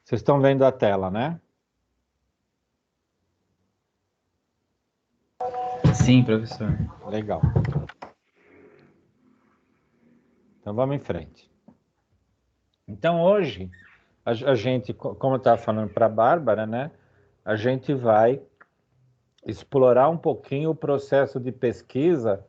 Vocês estão vendo a tela, né? Sim, professor. Legal. Então vamos em frente. Então hoje, a gente, como eu estava falando para a Bárbara, né? A gente vai explorar um pouquinho o processo de pesquisa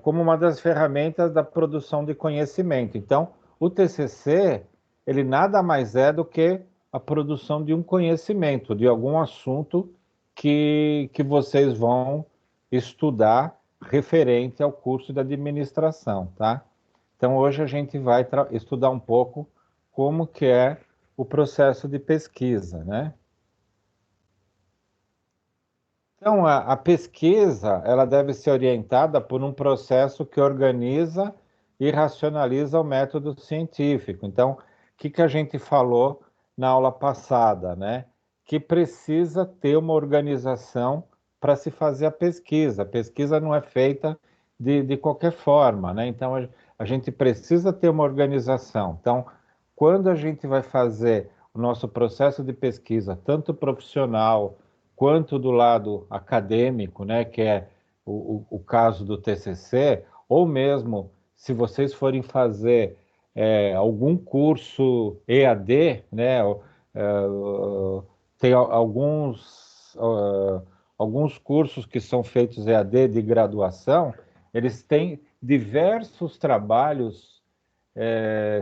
como uma das ferramentas da produção de conhecimento. Então, o TCC, ele nada mais é do que a produção de um conhecimento, de algum assunto que vocês vão estudar referente ao curso de administração, tá? Então, hoje a gente vai estudar um pouco como que é o processo de pesquisa, né? Então, a pesquisa, ela deve ser orientada por um processo que organiza e racionaliza o método científico. Então, o que a gente falou na aula passada, né? Que precisa ter uma organização para se fazer a pesquisa. A pesquisa não é feita de qualquer forma, né? Então, a gente precisa ter uma organização. Então, quando a gente vai fazer o nosso processo de pesquisa, tanto profissional, quanto do lado acadêmico, né, que é o caso do TCC, ou mesmo se vocês forem fazer algum curso EAD, né, tem alguns cursos que são feitos EAD de graduação, eles têm diversos trabalhos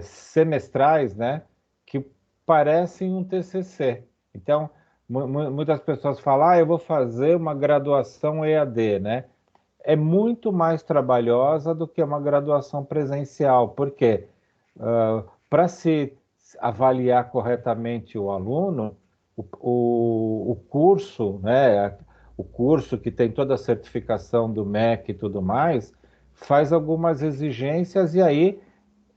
semestrais, né, que parecem um TCC. Então, muitas pessoas falam, eu vou fazer uma graduação EAD, né? É muito mais trabalhosa do que uma graduação presencial, porque para se avaliar corretamente o aluno, o curso, né, o curso que tem toda a certificação do MEC e tudo mais, faz algumas exigências e aí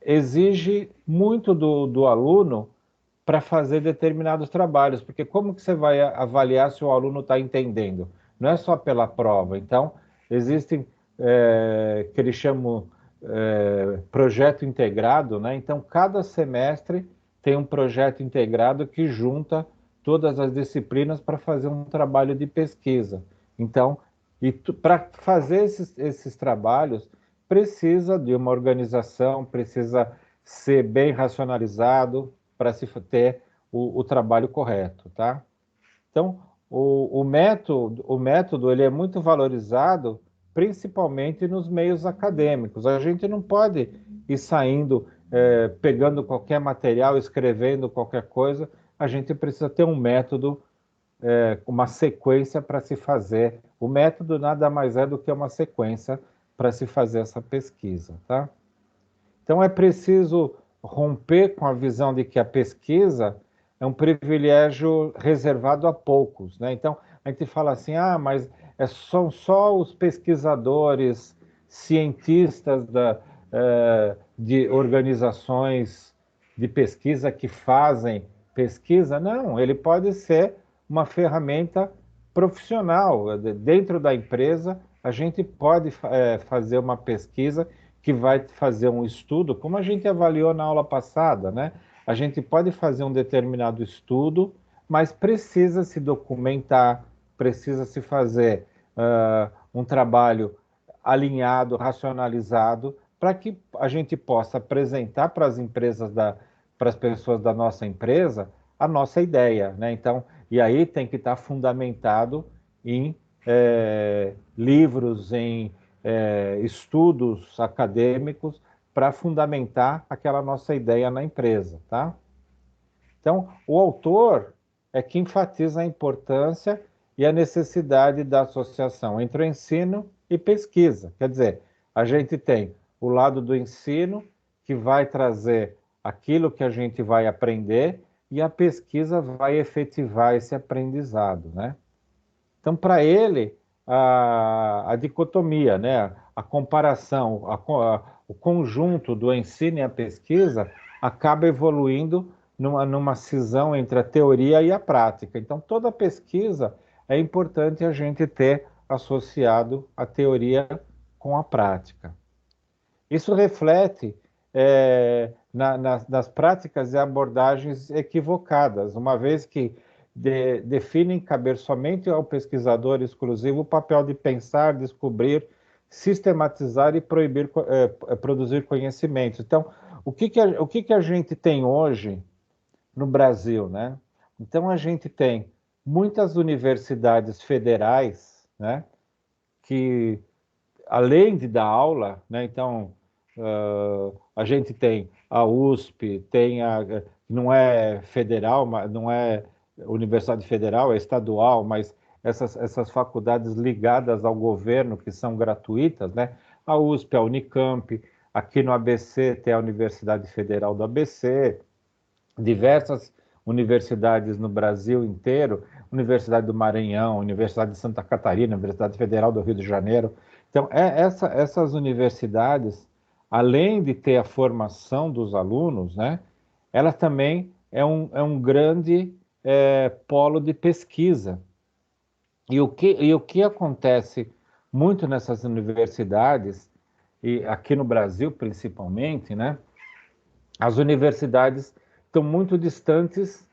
exige muito do aluno para fazer determinados trabalhos, porque como que você vai avaliar se o aluno está entendendo? Não é só pela prova. Então, existem que eles chamam projeto integrado, né? Então, cada semestre tem um projeto integrado que junta todas as disciplinas para fazer um trabalho de pesquisa. Então, para fazer esses trabalhos, precisa de uma organização, precisa ser bem racionalizado, para se ter o trabalho correto, tá? Então, o método ele é muito valorizado, principalmente nos meios acadêmicos. A gente não pode ir saindo, pegando qualquer material, escrevendo qualquer coisa. A gente precisa ter um método, uma sequência para se fazer. O método nada mais é do que uma sequência para se fazer essa pesquisa, tá? Então é preciso romper com a visão de que a pesquisa é um privilégio reservado a poucos, né? Então a gente fala assim, mas são só os pesquisadores, cientistas de organizações de pesquisa que fazem pesquisa. Não, ele pode ser uma ferramenta profissional. Dentro da empresa, a gente pode fazer uma pesquisa que vai fazer um estudo, como a gente avaliou na aula passada, né? A gente pode fazer um determinado estudo, mas precisa se documentar, precisa se fazer um trabalho alinhado, racionalizado, para que a gente possa apresentar para as empresas para as pessoas da nossa empresa a nossa ideia, né? Então, e aí tem que estar fundamentado em livros, em estudos acadêmicos para fundamentar aquela nossa ideia na empresa, tá? Então, o autor é que enfatiza a importância e a necessidade da associação entre o ensino e pesquisa. Quer dizer, a gente tem o lado do ensino, que vai trazer aquilo que a gente vai aprender, e a pesquisa vai efetivar esse aprendizado, né? Então, para ele, a dicotomia, né, a comparação, o conjunto do ensino e a pesquisa acaba evoluindo numa cisão entre a teoria e a prática. Então, toda pesquisa é importante a gente ter associado a teoria com a prática. Isso reflete nas práticas e abordagens equivocadas, uma vez que definem caber somente ao pesquisador exclusivo o papel de pensar, descobrir, sistematizar e produzir conhecimentos. Então, o que a gente tem hoje no Brasil, né? Então, a gente tem muitas universidades federais, né? Que, além de dar aula, né? Então, a gente tem a USP, não é federal, não é universidade federal, é estadual, mas essas faculdades ligadas ao governo, que são gratuitas, né? A USP, a Unicamp, aqui no ABC tem a Universidade Federal do ABC, diversas universidades no Brasil inteiro, Universidade do Maranhão, Universidade de Santa Catarina, Universidade Federal do Rio de Janeiro. Então, essas universidades, além de ter a formação dos alunos, né, ela também é um grande polo de pesquisa. E o que acontece muito nessas universidades, e aqui no Brasil principalmente, né, as universidades estão muito distantes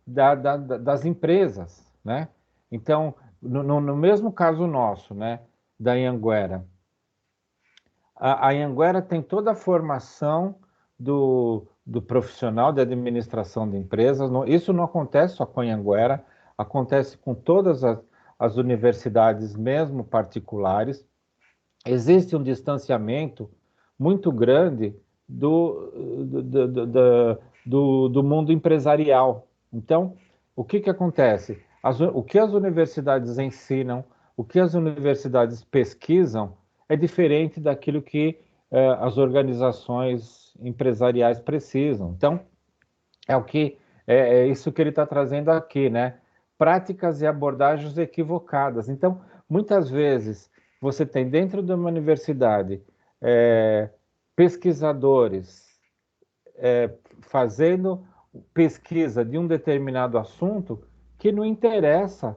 das empresas, né? Então, no mesmo caso nosso, né, da Anhanguera, a Anhanguera tem toda a formação do profissional de administração de empresas. Isso não acontece só com a Anhanguera, acontece com todas as universidades, mesmo particulares. Existe um distanciamento muito grande do mundo empresarial. Então, o que acontece? O que as universidades ensinam, o que as universidades pesquisam, é diferente daquilo que as organizações empresariais precisam. Então, é isso que ele está trazendo aqui, né? Práticas e abordagens equivocadas. Então, muitas vezes você tem dentro de uma universidade pesquisadores fazendo pesquisa de um determinado assunto que não interessa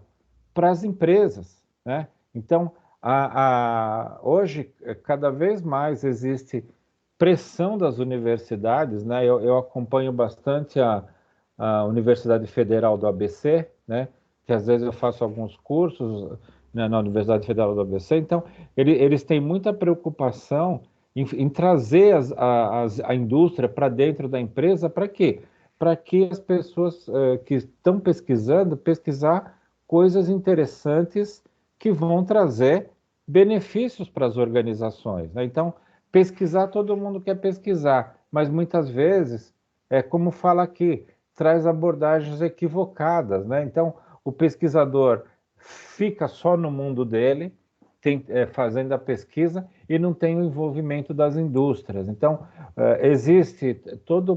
para as empresas, né? Então, hoje, cada vez mais existe pressão das universidades, né? Eu acompanho bastante a Universidade Federal do ABC, né? Que às vezes eu faço alguns cursos, né, na Universidade Federal do ABC. Então, eles têm muita preocupação em trazer a indústria para dentro da empresa. Para quê? Para que as pessoas que estão pesquisar coisas interessantes que vão trazer benefícios para as organizações, né? Então, pesquisar, todo mundo quer pesquisar, mas muitas vezes, como fala aqui, traz abordagens equivocadas, né? Então, o pesquisador fica só no mundo dele, fazendo a pesquisa, e não tem o envolvimento das indústrias. Então, existe todo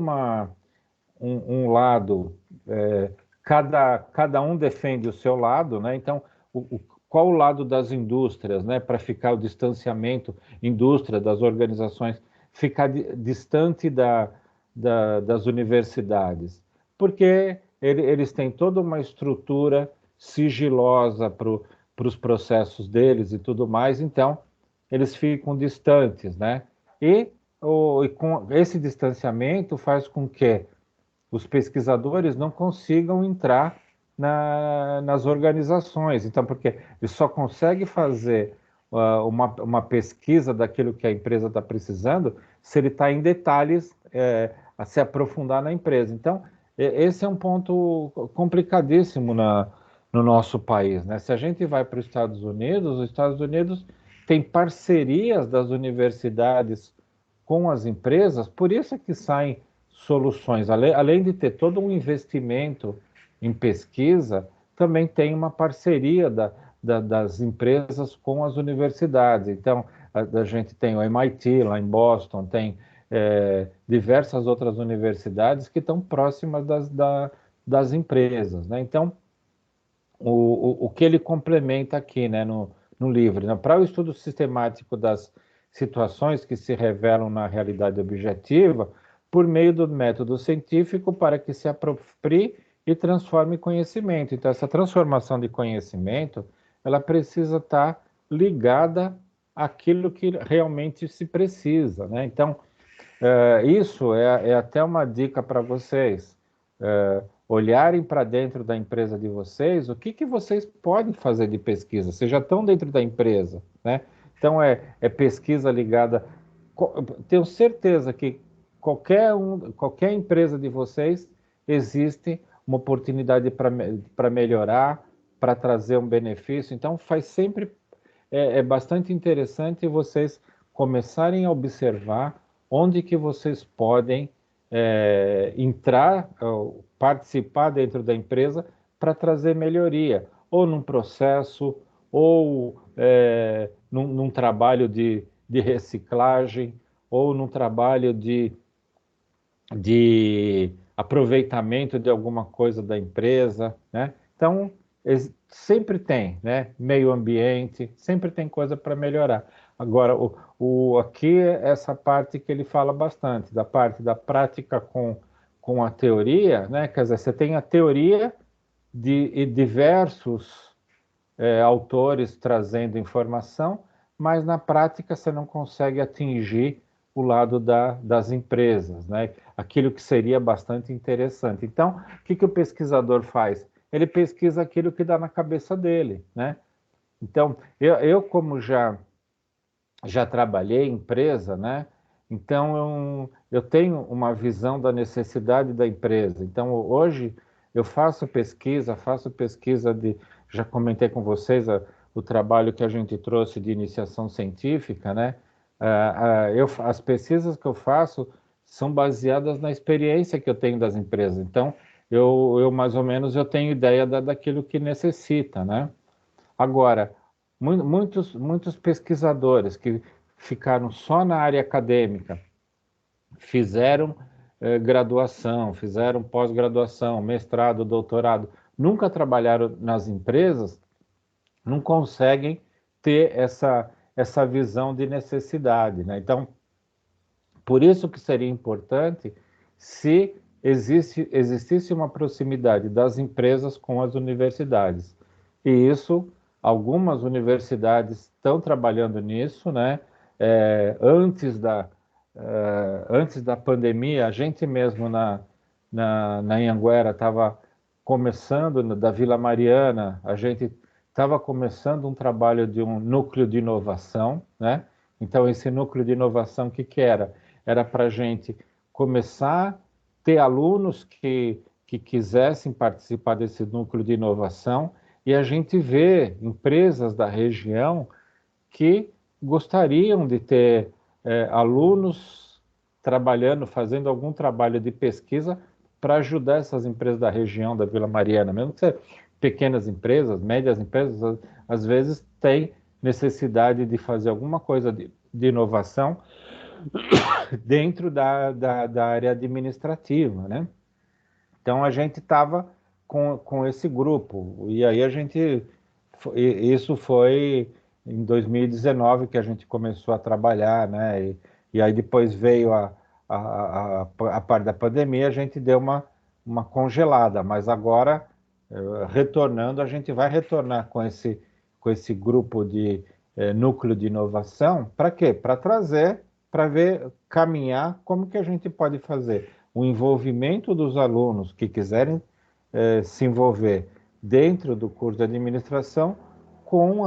um lado, cada um defende o seu lado, né? Então, qual o lado das indústrias, né? Para ficar o distanciamento, indústria, das organizações, ficar distante das universidades, porque eles têm toda uma estrutura sigilosa para os processos deles e tudo mais, então eles ficam distantes, né? E com esse distanciamento faz com que os pesquisadores não consigam entrar nas organizações. Então, porque ele só consegue fazer uma pesquisa daquilo que a empresa está precisando se ele está em detalhes, a se aprofundar na empresa. Então, esse é um ponto complicadíssimo no nosso país, né? Se a gente vai para os Estados Unidos tem parcerias das universidades com as empresas, por isso é que saem soluções. Além de ter todo um investimento em pesquisa, também tem uma parceria das empresas com as universidades. Então, a gente tem o MIT lá em Boston, tem diversas outras universidades que estão próximas das empresas, né? Então, o que ele complementa aqui, né, no livro, né? Para o estudo sistemático das situações que se revelam na realidade objetiva, por meio do método científico, para que se aproprie e transforme conhecimento. Então, essa transformação de conhecimento, ela precisa estar ligada àquilo que realmente se precisa, né? Então, Isso é até uma dica para vocês. Olharem para dentro da empresa de vocês, o que vocês podem fazer de pesquisa? Vocês já estão dentro da empresa, né? Então, é pesquisa ligada. Tenho certeza que qualquer empresa de vocês existe uma oportunidade para melhorar, para trazer um benefício. Então, faz sempre é bastante interessante vocês começarem a observar onde que vocês podem entrar, participar dentro da empresa para trazer melhoria, ou num processo, ou num trabalho de reciclagem, ou num trabalho de aproveitamento de alguma coisa da empresa, né? Então, sempre tem, né? Meio ambiente, sempre tem coisa para melhorar. Agora, aqui é essa parte que ele fala bastante, da parte da prática com a teoria, né? Quer dizer, você tem a teoria de diversos autores trazendo informação, mas na prática você não consegue atingir o lado das empresas, né? Aquilo que seria bastante interessante. Então, o que o pesquisador faz? Ele pesquisa aquilo que dá na cabeça dele, né? Então, eu como já trabalhei em empresa, né? Então, eu tenho uma visão da necessidade da empresa. Então, hoje, eu faço pesquisa já comentei com vocês o trabalho que a gente trouxe de iniciação científica, né? As pesquisas que eu faço são baseadas na experiência que eu tenho das empresas. Então, eu mais ou menos eu tenho ideia daquilo que necessita, né? Agora, muitos pesquisadores que ficaram só na área acadêmica, fizeram graduação, fizeram pós-graduação, mestrado, doutorado, nunca trabalharam nas empresas, não conseguem ter essa visão de necessidade, né? Então, por isso que seria importante se existisse uma proximidade das empresas com as universidades. E isso, algumas universidades estão trabalhando nisso, né? Antes da pandemia, a gente mesmo na Anhanguera estava começando, da Vila Mariana, a gente estava começando um trabalho de um núcleo de inovação, né? Então, esse núcleo de inovação, o que era? Era para a gente começar a ter alunos que quisessem participar desse núcleo de inovação e a gente vê empresas da região que gostariam de ter alunos trabalhando, fazendo algum trabalho de pesquisa para ajudar essas empresas da região da Vila Mariana, mesmo que pequenas empresas, médias empresas, às vezes têm necessidade de fazer alguma coisa de inovação dentro da área administrativa, né? Então a gente estava com esse grupo, e aí isso foi em 2019 que a gente começou a trabalhar, né? E aí depois veio a parte da pandemia, a gente deu uma congelada, mas agora, retornando, a gente vai retornar com esse grupo de núcleo de inovação, para quê? Para trazer, para ver, caminhar, como que a gente pode fazer o envolvimento dos alunos que quiserem se envolver dentro do curso de administração com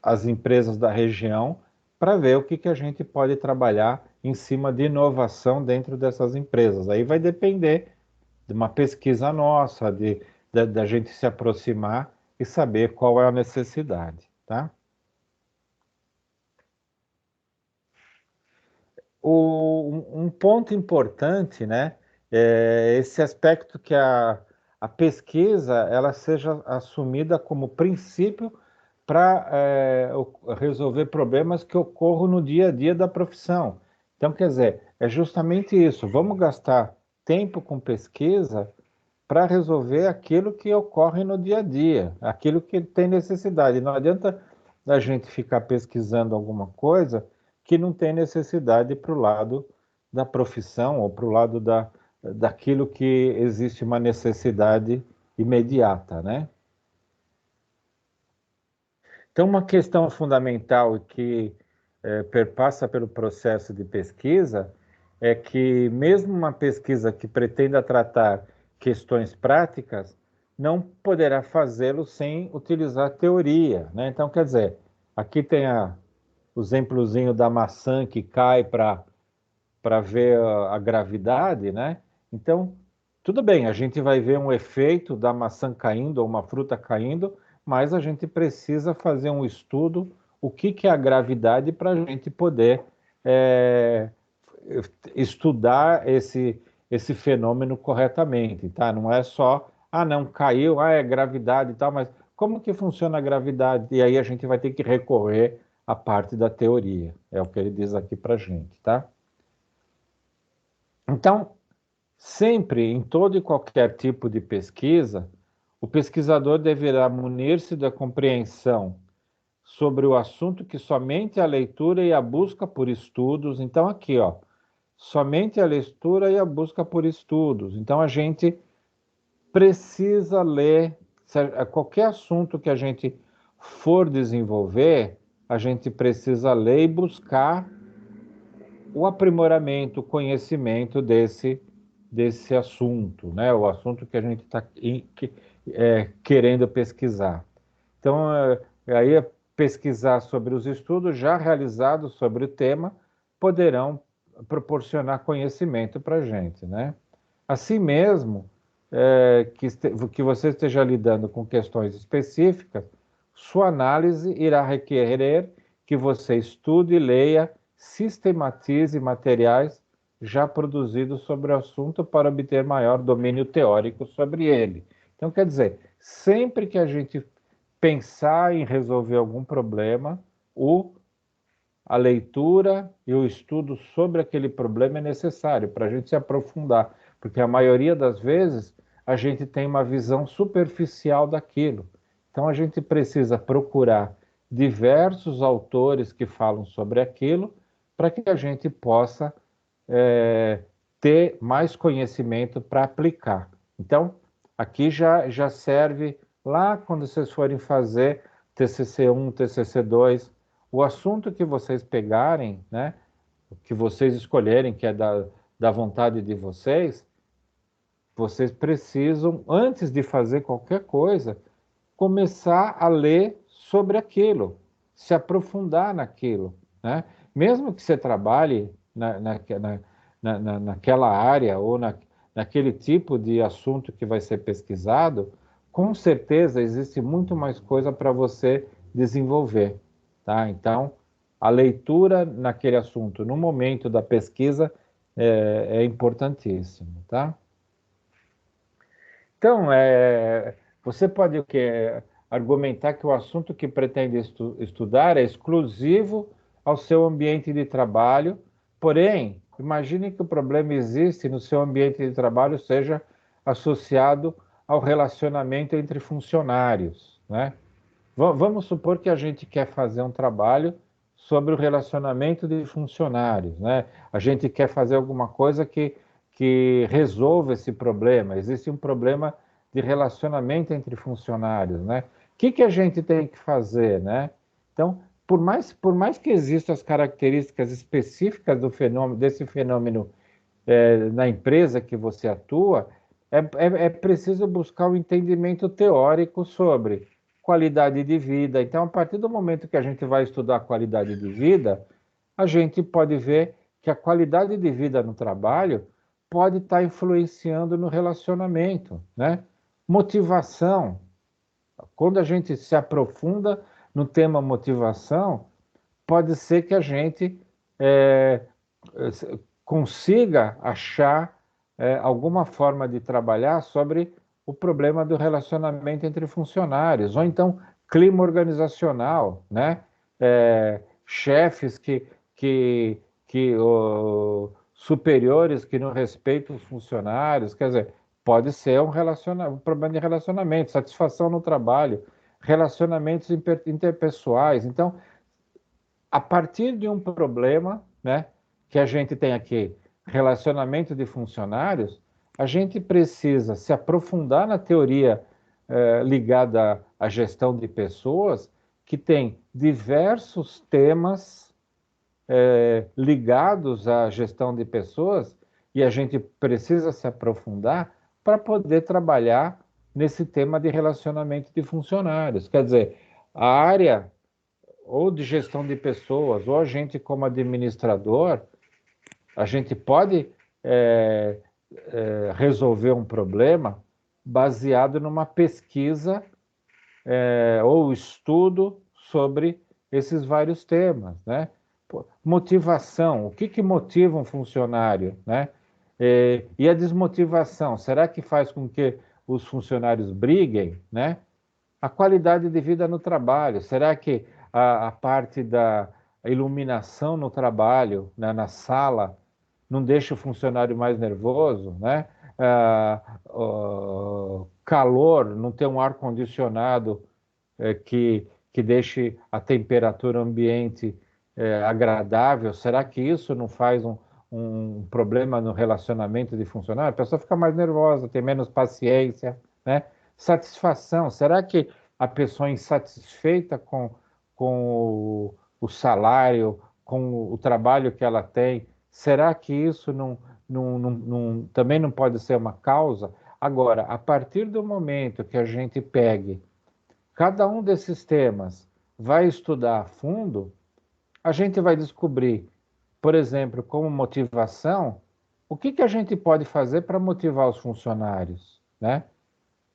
as empresas da região para ver o que a gente pode trabalhar em cima de inovação dentro dessas empresas. Aí vai depender de uma pesquisa nossa, da gente se aproximar e saber qual é a necessidade, tá? Um ponto importante, né, é esse aspecto que a pesquisa ela seja assumida como princípio para resolver problemas que ocorram no dia a dia da profissão. Então, quer dizer, é justamente isso. Vamos gastar tempo com pesquisa para resolver aquilo que ocorre no dia a dia, aquilo que tem necessidade. Não adianta a gente ficar pesquisando alguma coisa que não tem necessidade para o lado da profissão ou para o lado daquilo que existe uma necessidade imediata, né? Então, uma questão fundamental que perpassa pelo processo de pesquisa é que mesmo uma pesquisa que pretenda tratar questões práticas não poderá fazê-lo sem utilizar teoria, né? Então, quer dizer, aqui tem o exemplozinho da maçã que cai para ver a gravidade, né? Então, tudo bem, a gente vai ver um efeito da maçã caindo ou uma fruta caindo, mas a gente precisa fazer um estudo o que é a gravidade para a gente poder é, estudar esse fenômeno corretamente, tá? Não é só, não, caiu, é gravidade e tal, mas como que funciona a gravidade? E aí a gente vai ter que recorrer à parte da teoria, é o que ele diz aqui para a gente, tá? Então, sempre, em todo e qualquer tipo de pesquisa, o pesquisador deverá munir-se da compreensão sobre o assunto que somente a leitura e a busca por estudos. Então, aqui, ó, somente a leitura e a busca por estudos. Então, a gente precisa ler qualquer assunto que a gente for desenvolver, a gente precisa ler e buscar o aprimoramento, o conhecimento desse assunto, né? O assunto que a gente está querendo pesquisar. Então, aí pesquisar sobre os estudos já realizados sobre o tema poderão proporcionar conhecimento para a gente, né? Assim mesmo, que você esteja lidando com questões específicas, sua análise irá requerer que você estude, leia, sistematize materiais já produzidos sobre o assunto para obter maior domínio teórico sobre ele. Então, quer dizer, sempre que a gente pensar em resolver algum problema, a leitura e o estudo sobre aquele problema é necessário para a gente se aprofundar, porque a maioria das vezes a gente tem uma visão superficial daquilo. Então a gente precisa procurar diversos autores que falam sobre aquilo para que a gente possa é, ter mais conhecimento para aplicar. Então, aqui já serve lá quando vocês forem fazer TCC1, TCC2, o assunto que vocês pegarem, né, que vocês escolherem, que é da vontade de vocês, vocês precisam, antes de fazer qualquer coisa, começar a ler sobre aquilo, se aprofundar naquilo, né? Mesmo que você trabalhe naquela área ou naquele tipo de assunto que vai ser pesquisado, com certeza existe muito mais coisa para você desenvolver, tá? Então, a leitura naquele assunto, no momento da pesquisa, é importantíssimo, tá? Então, você pode argumentar que o assunto que pretende estudar é exclusivo ao seu ambiente de trabalho, porém, imagine que o problema existe no seu ambiente de trabalho, seja associado ao relacionamento entre funcionários, né? Vamos supor que a gente quer fazer um trabalho sobre o relacionamento de funcionários, né? A gente quer fazer alguma coisa que resolva esse problema. Existe um problema de relacionamento entre funcionários, né? O que a gente tem que fazer, né? Então, por mais que existam as características específicas desse fenômeno na empresa que você atua, é preciso buscar o um entendimento teórico sobre qualidade de vida. Então, a partir do momento que a gente vai estudar a qualidade de vida, a gente pode ver que a qualidade de vida no trabalho pode estar influenciando no relacionamento, né? Motivação. Quando a gente se aprofunda no tema motivação, pode ser que a gente é, consiga achar alguma forma de trabalhar sobre o problema do relacionamento entre funcionários, ou então clima organizacional, né? Chefes superiores que não respeitam os funcionários, quer dizer, pode ser um problema de relacionamento, satisfação no trabalho, relacionamentos interpessoais. Então, a partir de um problema, né, que a gente tem aqui, relacionamento de funcionários, a gente precisa se aprofundar na teoria ligada à gestão de pessoas, que tem diversos temas ligados à gestão de pessoas e a gente precisa se aprofundar para poder trabalhar nesse tema de relacionamento de funcionários. Quer dizer, a área ou de gestão de pessoas, ou a gente como administrador, a gente pode resolver um problema baseado numa pesquisa ou estudo sobre esses vários temas, né? Motivação, o que que motiva um funcionário, né? E a desmotivação, será que faz com que os funcionários briguem, né? A qualidade de vida no trabalho, será que a parte da iluminação no trabalho, né, na sala, não deixa o funcionário mais nervoso, né? Calor, não ter um ar-condicionado que deixe a temperatura ambiente agradável, será que isso não faz um problema no relacionamento de funcionário? A pessoa fica mais nervosa, tem menos paciência, né? Satisfação, será que a pessoa insatisfeita com o salário, com o trabalho que ela tem, será que isso também não pode ser uma causa? Agora, a partir do momento que a gente pegue cada um desses temas, vai estudar a fundo, a gente vai descobrir, por exemplo, como motivação, o que que a gente pode fazer para motivar os funcionários, né?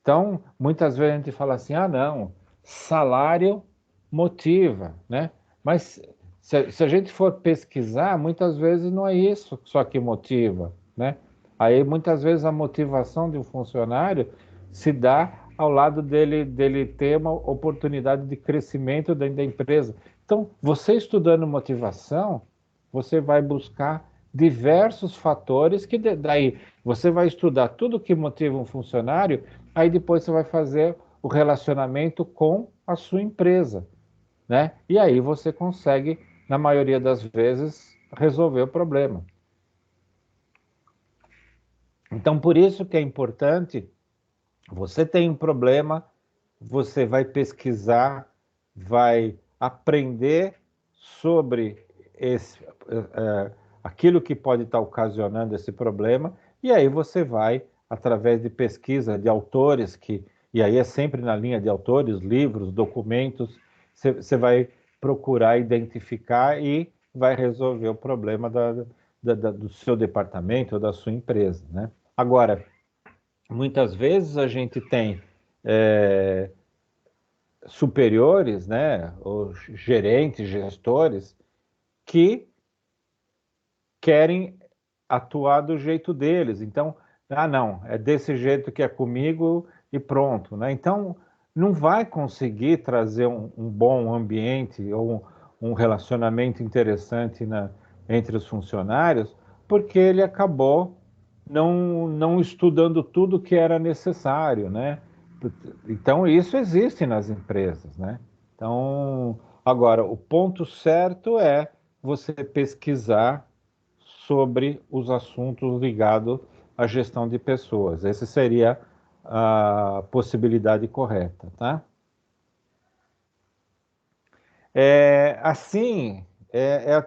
Então, muitas vezes a gente fala assim, ah, não, salário motiva, né? Mas se a gente for pesquisar, muitas vezes não é isso só que motiva, né? Aí, muitas vezes, a motivação de um funcionário se dá ao lado dele ter uma oportunidade de crescimento dentro da empresa. Então, você estudando motivação, você vai buscar diversos fatores que daí você vai estudar tudo que motiva um funcionário, aí depois você vai fazer o relacionamento com a sua empresa, né? E aí você consegue, na maioria das vezes, resolver o problema. Então, por isso que é importante, você tem um problema, você vai pesquisar, vai aprender sobre aquilo que pode estar ocasionando esse problema, e aí você vai, através de pesquisa de autores, e aí é sempre na linha de autores, livros, documentos, você vai procurar identificar e vai resolver o problema do seu departamento ou da sua empresa, né? Agora, muitas vezes a gente tem é, superiores, né, ou gerentes, gestores, que querem atuar do jeito deles. Então, ah, não, é desse jeito que é comigo e pronto, né? Então, não vai conseguir trazer um bom ambiente ou um relacionamento interessante entre os funcionários, porque ele acabou não estudando tudo que era necessário, né? Então, isso existe nas empresas, né? Então, agora, o ponto certo é você pesquisar sobre os assuntos ligados à gestão de pessoas. Essa seria a possibilidade correta, tá? Assim, é a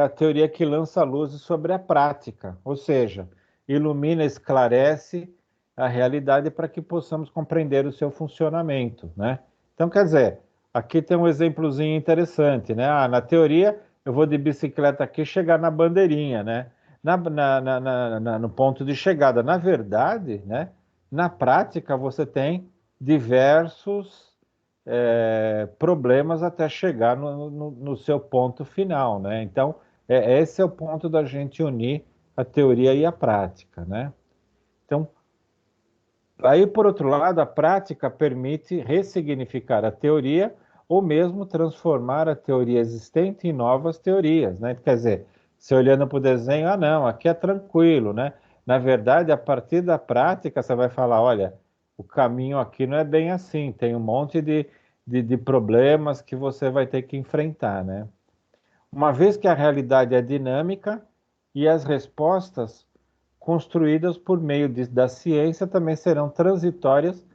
teoria que lança luzes sobre a prática, ou seja, ilumina, esclarece a realidade para que possamos compreender o seu funcionamento, né? Então, quer dizer, aqui tem um exemplozinho interessante, né? Ah, na teoria, eu vou de bicicleta aqui chegar na bandeirinha, né? No ponto de chegada. Na verdade, né? Na prática, você tem diversos problemas até chegar no seu ponto final, né? Então, esse é o ponto da gente unir a teoria e a prática, né? Então, aí, por outro lado, a prática permite ressignificar a teoria ou mesmo transformar a teoria existente em novas teorias, né? Quer dizer, se olhando para o desenho, ah, não, aqui é tranquilo, né? Na verdade, a partir da prática, você vai falar, olha, o caminho aqui não é bem assim, tem um monte de problemas que você vai ter que enfrentar, né? Uma vez que a realidade é dinâmica e as respostas construídas por meio da ciência também serão transitórias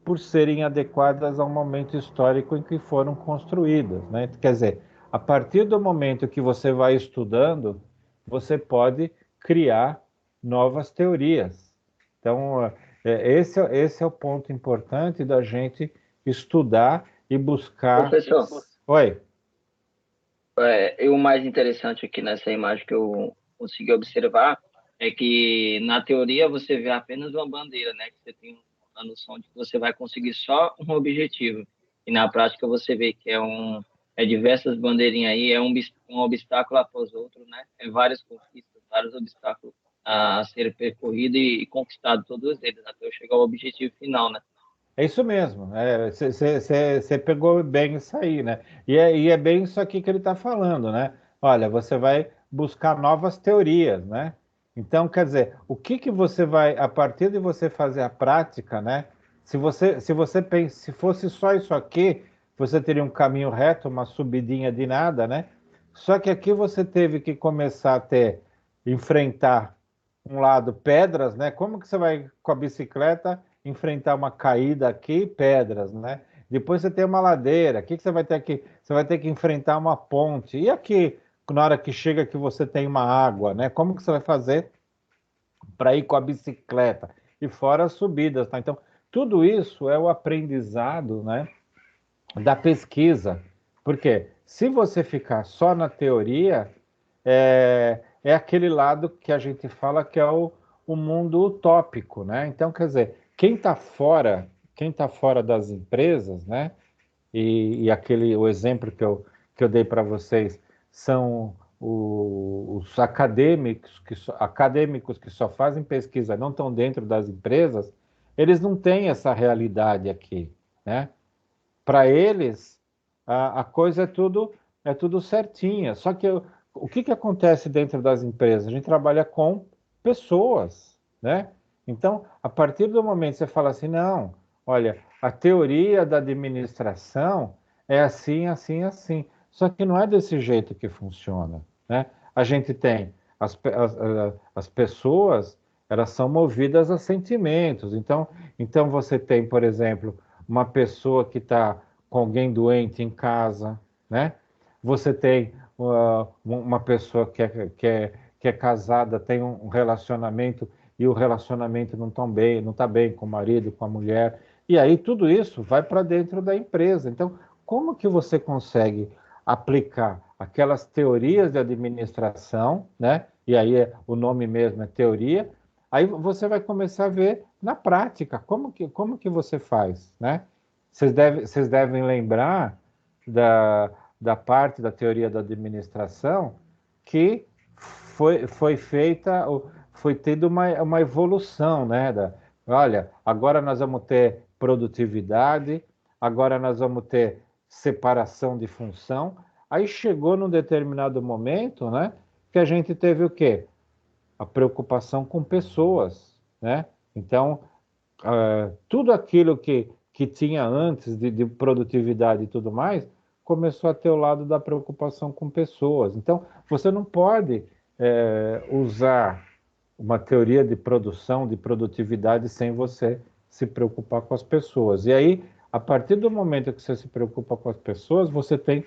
por serem adequadas ao momento histórico em que foram construídas, né? Quer dizer, a partir do momento que você vai estudando, você pode criar novas teorias. Então, esse é o ponto importante da gente estudar e buscar. Professor, Oi. e o mais interessante aqui nessa imagem que eu consegui observar é que na teoria você vê apenas uma bandeira, né? Que você tem a noção de que você vai conseguir só um objetivo. E na prática você vê que é diversas bandeirinhas aí, um obstáculo após outro, né? É várias conquistas, vários obstáculos a ser percorrido e conquistado todos eles até eu chegar ao objetivo final, né? É isso mesmo, você pegou bem isso aí, né? E é bem isso aqui que ele está falando, né? Olha, você vai buscar novas teorias, né? Então, quer dizer, o que que você vai, a partir de você fazer a prática, né? Se você pensa, se fosse só isso aqui, você teria um caminho reto, uma subidinha de nada, né? Só que aqui você teve que começar a enfrentar um lado pedras, né? Como que você vai com a bicicleta enfrentar uma caída aqui, pedras, né? Depois você tem uma ladeira. O que que você vai ter aqui? Você vai ter que enfrentar uma ponte. E aqui, na hora que chega que você tem uma água, né? Como que você vai fazer para ir com a bicicleta? E fora as subidas, tá? Então, tudo isso é o aprendizado, né, da pesquisa. Porque se você ficar só na teoria, é aquele lado que a gente fala que é o mundo utópico, né? Então, quer dizer, quem tá fora das empresas, né? O exemplo que eu dei para vocês são os acadêmicos que só fazem pesquisa, não estão dentro das empresas, eles não têm essa realidade aqui, né? Para eles, a coisa é tudo certinha. Só que o que acontece dentro das empresas? A gente trabalha com pessoas, né? Então, a partir do momento que você fala assim, não, olha, a teoria da administração é assim, assim, assim. Só que não é desse jeito que funciona, né? A gente tem as pessoas, elas são movidas a sentimentos. Então você tem, por exemplo, uma pessoa que está com alguém doente em casa, né? Você tem uma pessoa que é casada, tem um relacionamento e o relacionamento não está bem com o marido, com a mulher. E aí tudo isso vai para dentro da empresa. Então, como que você consegue aplicar aquelas teorias de administração, né? E aí o nome mesmo é teoria. Aí você vai começar a ver na prática como que você faz, né? Vocês devem lembrar da, da parte da teoria da administração que foi feita, foi tendo uma evolução, né? Olha, agora nós vamos ter produtividade, agora nós vamos ter separação de função. Aí chegou num determinado momento, né? Que a gente teve o quê? A preocupação com pessoas, né? Então, tudo aquilo que tinha antes de produtividade e tudo mais, começou a ter o lado da preocupação com pessoas. Então, você não pode usar uma teoria de produção, de produtividade, sem você se preocupar com as pessoas. E aí, a partir do momento que você se preocupa com as pessoas, você tem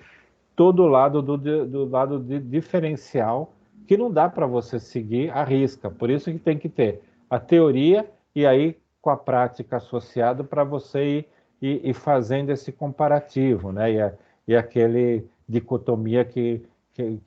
todo o lado do lado de diferencial que não dá para você seguir à risca. Por isso que tem que ter a teoria e aí com a prática associada para você ir fazendo esse comparativo, né? E aquele dicotomia que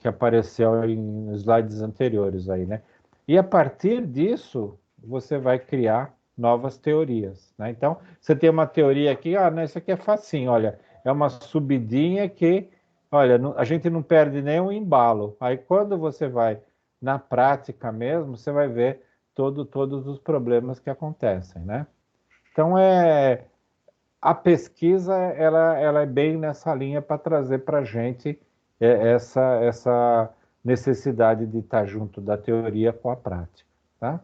apareceu em slides anteriores aí, né? E a partir disso, você vai criar novas teorias, né? Então, você tem uma teoria aqui, não, isso aqui é facinho, olha, é uma subidinha que, olha, a gente não perde nem um embalo. Aí, quando você vai na prática mesmo, você vai ver todos os problemas que acontecem, né? Então, a pesquisa, ela é bem nessa linha para trazer para a gente essa necessidade de estar junto da teoria com a prática, tá?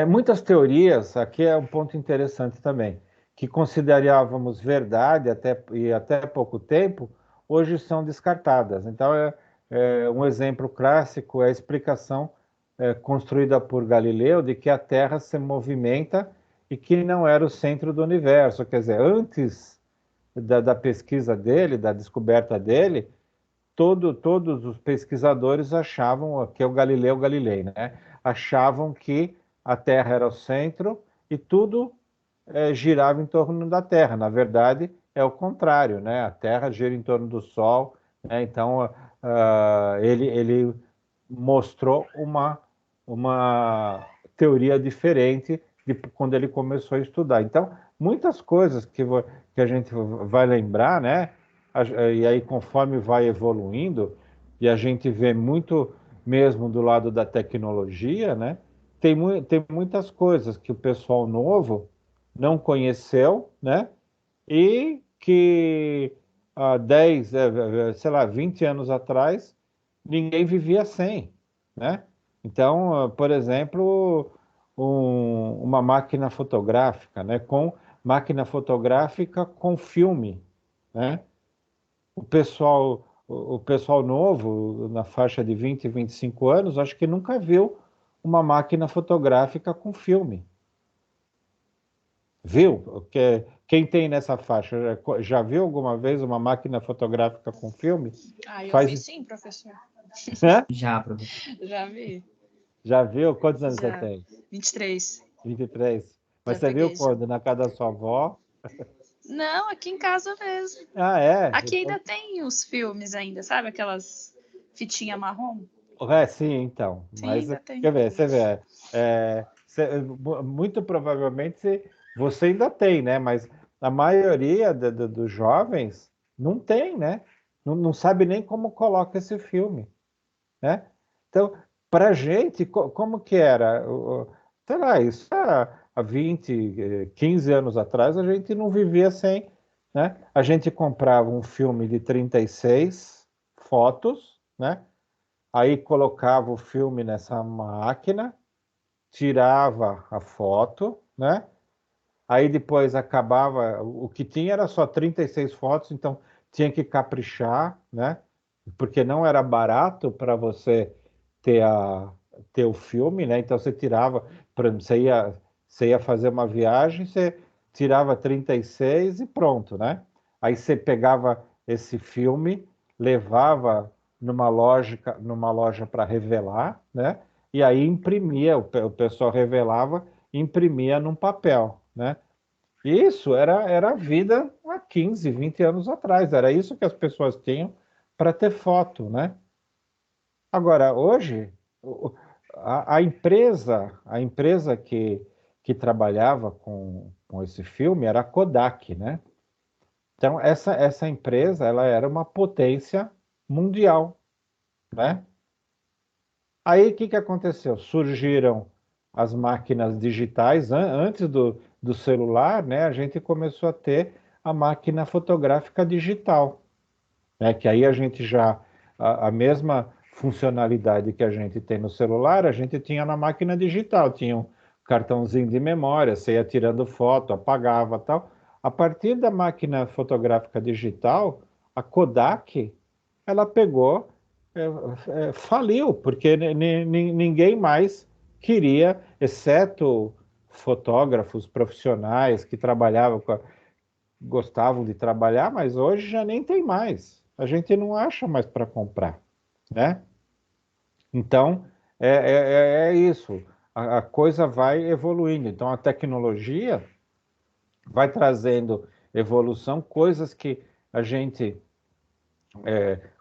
Muitas teorias, aqui é um ponto interessante também, que considerávamos verdade até pouco tempo, hoje são descartadas. Então, um exemplo clássico é a explicação construída por Galileu de que a Terra se movimenta e que não era o centro do universo. Quer dizer, antes da pesquisa dele, da descoberta dele, todos os pesquisadores achavam, que é o Galileu Galilei, né? Achavam que a Terra era o centro e tudo girava em torno da Terra. Na verdade, é o contrário, né? A Terra gira em torno do Sol, né? Então, ele mostrou uma teoria diferente de quando ele começou a estudar. Então, muitas coisas que a gente vai lembrar, né? E aí, conforme vai evoluindo, e a gente vê muito mesmo do lado da tecnologia, né? Tem muitas coisas que o pessoal novo não conheceu, né? E que há 10, sei lá, 20 anos atrás, ninguém vivia sem, né? Então, por exemplo, uma máquina fotográfica, né? Com máquina fotográfica com filme, né? O pessoal novo, na faixa de 20, 25 anos, acho que nunca viu uma máquina fotográfica com filme. Viu? Quem tem nessa faixa já viu alguma vez uma máquina fotográfica com filme? Ah, eu vi Faz, sim, professor. né? Já, professor. Já vi. Já viu? Quantos anos você Já. tem? 23. 23. Mas Já você viu peguei já. quando? Na casa da sua avó? Não, aqui em casa mesmo. Ah, é? Aqui Então, ainda tem os filmes ainda, sabe? Aquelas fitinha marrom. sim, então. Sim, Mas, ainda tem. quer ver, você vê, muito provavelmente você ainda tem, né? Mas a maioria dos jovens não tem, né? Não sabe nem como coloca esse filme, né? Então, para a gente, como que era? Sei lá, isso há 20, 15 anos atrás, a gente não vivia sem, né? A gente comprava um filme de 36 fotos, né? Aí colocava o filme nessa máquina, tirava a foto, né? Aí depois acabava, o que tinha era só 36 fotos, então tinha que caprichar, né? Porque não era barato para você ter, ter o filme, né? Então você tirava, por exemplo, você ia fazer uma viagem, você tirava 36 e pronto, né? Aí você pegava esse filme, levava numa loja para revelar, né? E aí imprimia, o pessoal revelava, imprimia num papel, né? Isso era a vida há 15, 20 anos atrás, era isso que as pessoas tinham para ter foto, né? Agora, hoje, a empresa que trabalhava com esse filme era a Kodak, né? Então, essa empresa, ela era uma potência mundial, né? Aí, o que que aconteceu? Surgiram as máquinas digitais, antes do celular, né? A gente começou a ter a máquina fotográfica digital, né? Que aí a gente já, a mesma funcionalidade que a gente tem no celular, a gente tinha na máquina digital, tinha um cartãozinho de memória, você ia tirando foto, apagava, tal. A partir da máquina fotográfica digital, a Kodak, ela pegou, faliu, porque ninguém mais queria, exceto fotógrafos profissionais que trabalhavam gostavam de trabalhar, mas hoje já nem tem mais. A gente não acha mais para comprar, né? Então, é isso. A coisa vai evoluindo. Então, a tecnologia vai trazendo evolução, coisas que a gente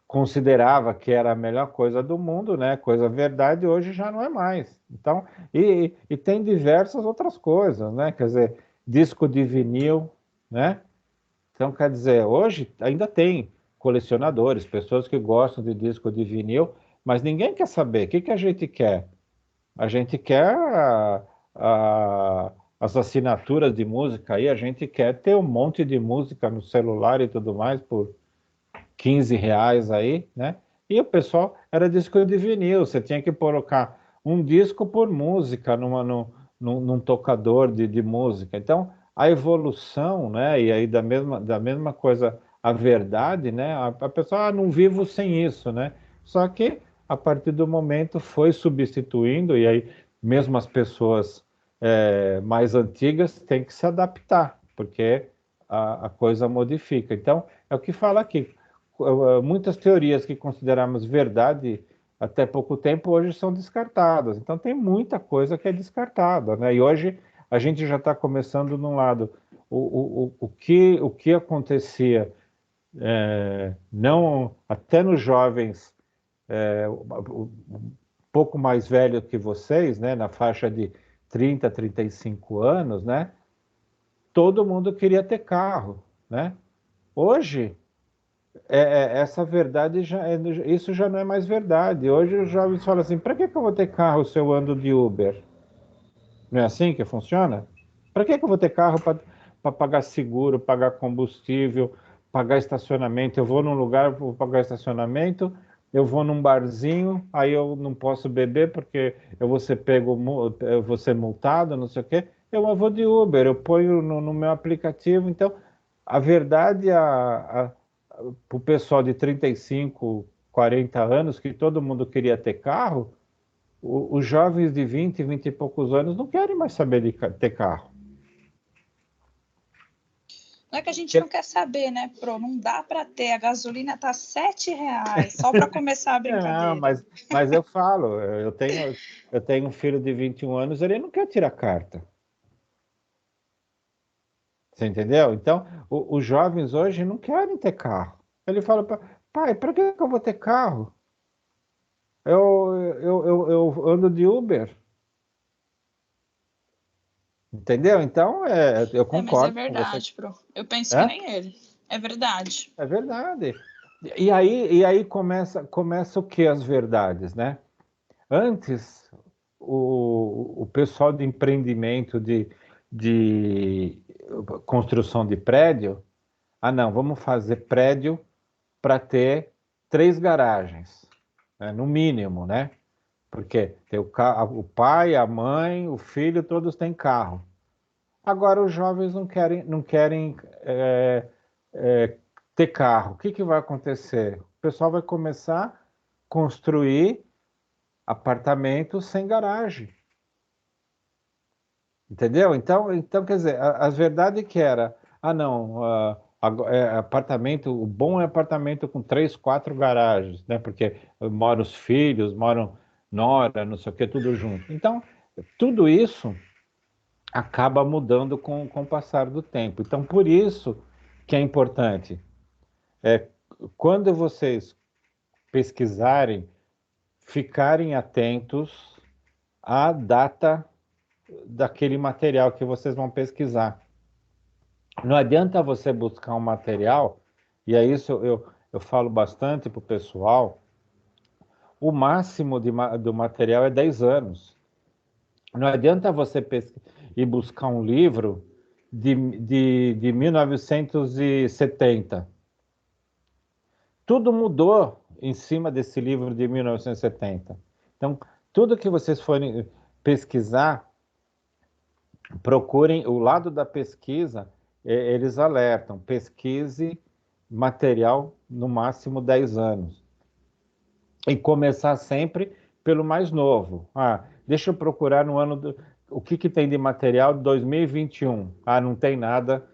considerava que era a melhor coisa do mundo, né? Coisa verdade, hoje já não é mais. Então, e tem diversas outras coisas, né? Quer dizer, disco de vinil, né? Então, quer dizer, hoje ainda tem colecionadores, pessoas que gostam de disco de vinil, mas ninguém quer saber. O que que a gente quer? A gente quer as assinaturas de música aí, a gente quer ter um monte de música no celular e tudo mais por R$ 15 aí, né? E o pessoal era disco de vinil, você tinha que colocar um disco por música num tocador de música. Então, a evolução, né? E aí da mesma coisa, a verdade, né? A pessoa, não vivo sem isso, né? Só que a partir do momento foi substituindo, e aí mesmo as pessoas mais antigas têm que se adaptar, porque a coisa modifica. Então, é o que fala aqui. Muitas teorias que consideramos verdade até pouco tempo hoje são descartadas. Então, tem muita coisa que é descartada, né? E hoje a gente já está começando num lado. O que acontecia, não, até nos jovens um pouco mais velho que vocês, né, na faixa de 30, 35 anos, né, todo mundo queria ter carro, né? Hoje, essa verdade isso já não é mais verdade. Hoje os jovens falam assim: para que eu vou ter carro se eu ando de Uber? Não é assim que funciona? Para que eu vou ter carro para pagar seguro, pagar combustível, pagar estacionamento? Eu vou num lugar, vou pagar estacionamento, eu vou num barzinho, aí eu não posso beber porque eu vou ser pego, eu vou ser multado, não sei o quê. Eu vou de Uber, eu ponho no meu aplicativo. Então, a verdade, para o pessoal de 35, 40 anos, que todo mundo queria ter carro, os jovens de 20, 20 e poucos anos não querem mais saber de ter carro. Não é que a gente não quer saber, né, Pro? Não dá para ter. A gasolina tá R$ 7, só para começar a Não, brincadeira. mas eu falo, eu tenho um filho de 21 anos, ele não quer tirar carta. Você entendeu? Então, os jovens hoje não querem ter carro. Ele fala: pai, para que eu vou ter carro? Eu ando de Uber. Entendeu? Então, eu Mas é concordo com você. verdade, Pro. Eu penso que É? nem ele. É verdade. É verdade. E aí começa o que as verdades, né? Antes, o pessoal de empreendimento, de construção de prédio, não, vamos fazer prédio para ter 3 garagens, né, no mínimo, né? Porque tem o pai, a mãe, o filho, todos têm carro. Agora os jovens não querem é, ter carro. O que vai acontecer? O pessoal vai começar a construir apartamentos sem garagem. Entendeu? Então quer dizer, a verdade que era, não, apartamento, o bom é apartamento com 3, 4 garagens, né? Porque moram os filhos, moram nora, não sei o que, tudo junto. Então, tudo isso acaba mudando com o passar do tempo. Então, por isso que é importante, quando vocês pesquisarem, ficarem atentos à data daquele material que vocês vão pesquisar. Não adianta você buscar um material, e é isso eu falo bastante para o pessoal, o máximo do material é 10 anos. Não adianta você ir buscar um livro de 1970. Tudo mudou em cima desse livro de 1970. Então, tudo que vocês forem pesquisar, procurem o lado da pesquisa, eles alertam, pesquise material no máximo 10 anos. E começar sempre pelo mais novo. Deixa eu procurar no ano o que tem de material de 2021. Não tem nada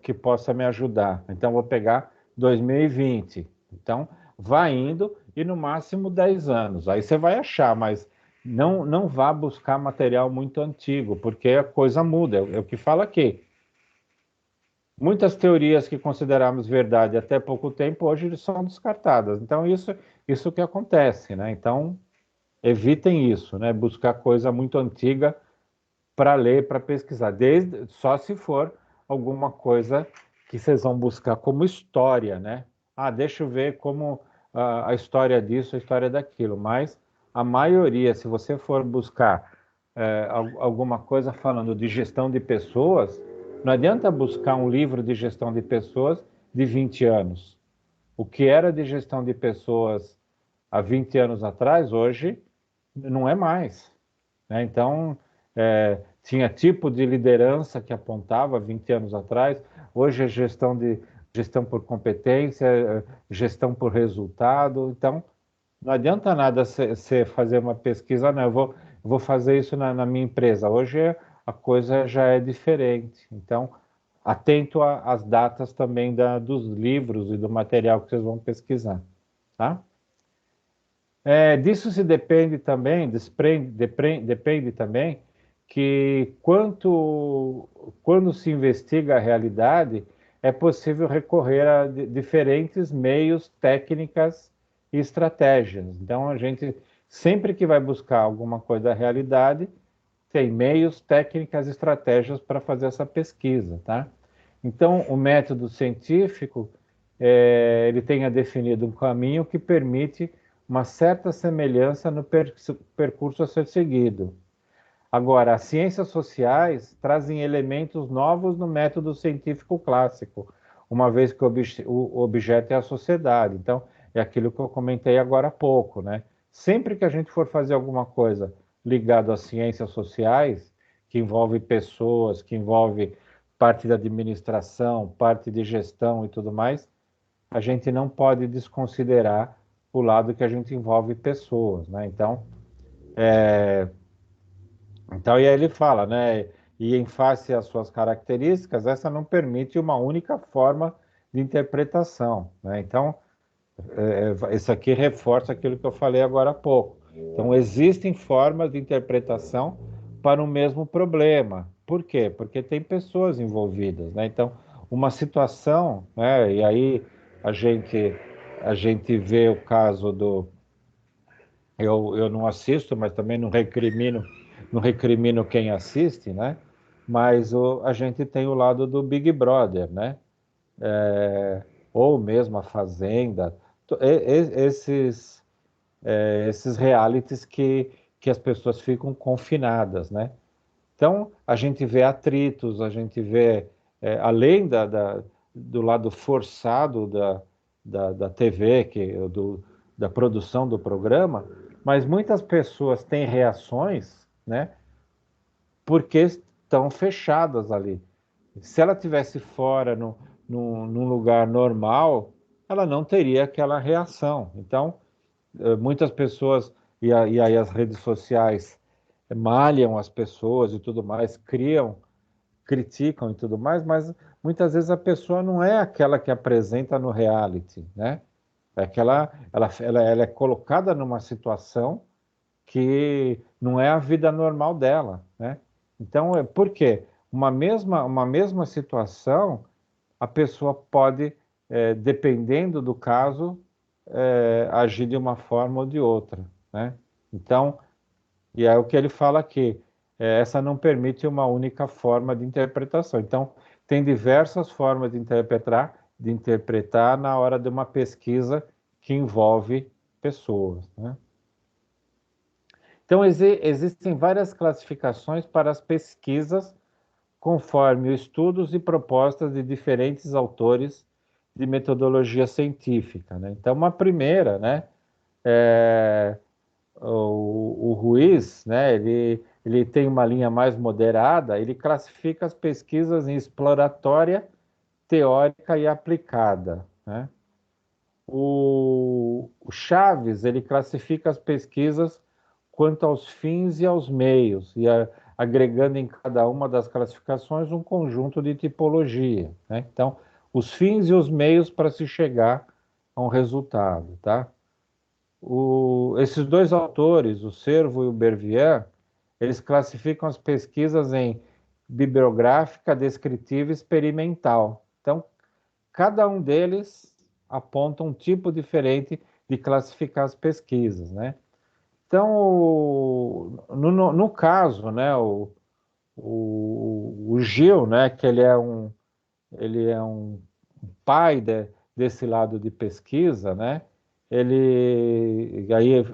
que possa me ajudar. Então vou pegar 2020. Então vá indo e no máximo 10 anos. Aí você vai achar, mas não vá buscar material muito antigo, porque a coisa muda. É o que fala aqui. Muitas teorias que consideramos verdade até pouco tempo, hoje são descartadas. Então, isso que acontece, né? Então, evitem isso, né? Buscar coisa muito antiga para ler, para pesquisar. Só se for alguma coisa que vocês vão buscar como história, né? Deixa eu ver como a história disso, a história daquilo. Mas a maioria, se você for buscar alguma coisa falando de gestão de pessoas, não adianta buscar um livro de gestão de pessoas de 20 anos. O que era de gestão de pessoas há 20 anos atrás, hoje não é mais, né? Então, tinha tipo de liderança que apontava 20 anos atrás, hoje é gestão por competência, gestão por resultado. Então, não adianta nada você fazer uma pesquisa, não, eu vou fazer isso na minha empresa. Hoje a coisa já é diferente. Então, atento às datas também dos livros e do material que vocês vão pesquisar, tá? Disso se depende também, depende também que quando se investiga a realidade, é possível recorrer a diferentes meios, técnicas e estratégias. Então, a gente, sempre que vai buscar alguma coisa da realidade, tem meios, técnicas, estratégias para fazer essa pesquisa, tá? Então, o método científico, ele tenha definido um caminho que permite uma certa semelhança no percurso a ser seguido. Agora, as ciências sociais trazem elementos novos no método científico clássico, uma vez que o objeto é a sociedade. Então, é aquilo que eu comentei agora há pouco, né? Sempre que a gente for fazer alguma coisa ligada às ciências sociais, que envolve pessoas, que envolve parte da administração, parte de gestão e tudo mais, a gente não pode desconsiderar o lado que a gente envolve pessoas, né? Então, e aí ele fala, né? E em face às suas características, essa não permite uma única forma de interpretação, né? Então, isso aqui reforça aquilo que eu falei agora há pouco. Então, existem formas de interpretação para o mesmo problema. Por quê? Porque tem pessoas envolvidas, né? Então, uma situação, né? E aí a gente vê o caso do... Eu não assisto, mas também não recrimino quem assiste, né? Mas a gente tem o lado do Big Brother, né? Ou mesmo a Fazenda, esses realities que as pessoas ficam confinadas, né? Então, a gente vê atritos, a gente vê, além do lado forçado da TV, da produção do programa, mas muitas pessoas têm reações, né, porque estão fechadas ali. Se ela tivesse fora, num lugar normal, ela não teria aquela reação. Então, muitas pessoas, e aí as redes sociais malham as pessoas e tudo mais, criticam e tudo mais, mas muitas vezes a pessoa não é aquela que apresenta no reality, né? É que ela é colocada numa situação que não é a vida normal dela, né? Então, por quê? Uma mesma situação, a pessoa pode, dependendo do caso, agir de uma forma ou de outra, né? Então, e é o que ele fala aqui, essa não permite uma única forma de interpretação. Então, tem diversas formas de interpretar na hora de uma pesquisa que envolve pessoas, né? Então, existem várias classificações para as pesquisas conforme estudos e propostas de diferentes autores de metodologia científica, né? Então, uma primeira, né, o Ruiz, né, ele tem uma linha mais moderada, ele classifica as pesquisas em exploratória, teórica e aplicada, né? O Chaves, ele classifica as pesquisas quanto aos fins e aos meios, agregando em cada uma das classificações um conjunto de tipologia, né? Então, os fins e os meios para se chegar a um resultado, tá? Esses dois autores, o Cervo e o Bervian, eles classificam as pesquisas em bibliográfica, descritiva e experimental. Então, cada um deles aponta um tipo diferente de classificar as pesquisas, né? Então, no caso, né, o Gil, né, que ele é um pai desse lado de pesquisa, né? Aí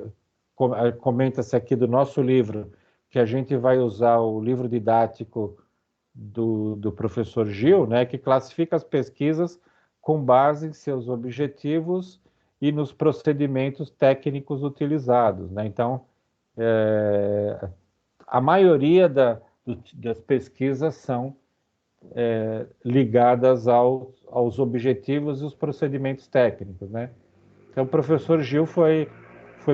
comenta-se aqui do nosso livro que a gente vai usar o livro didático do professor Gil, né, que classifica as pesquisas com base em seus objetivos e nos procedimentos técnicos utilizados, né? Então, a maioria das pesquisas são ligadas aos objetivos e os procedimentos técnicos, né? Então, o professor Gil foi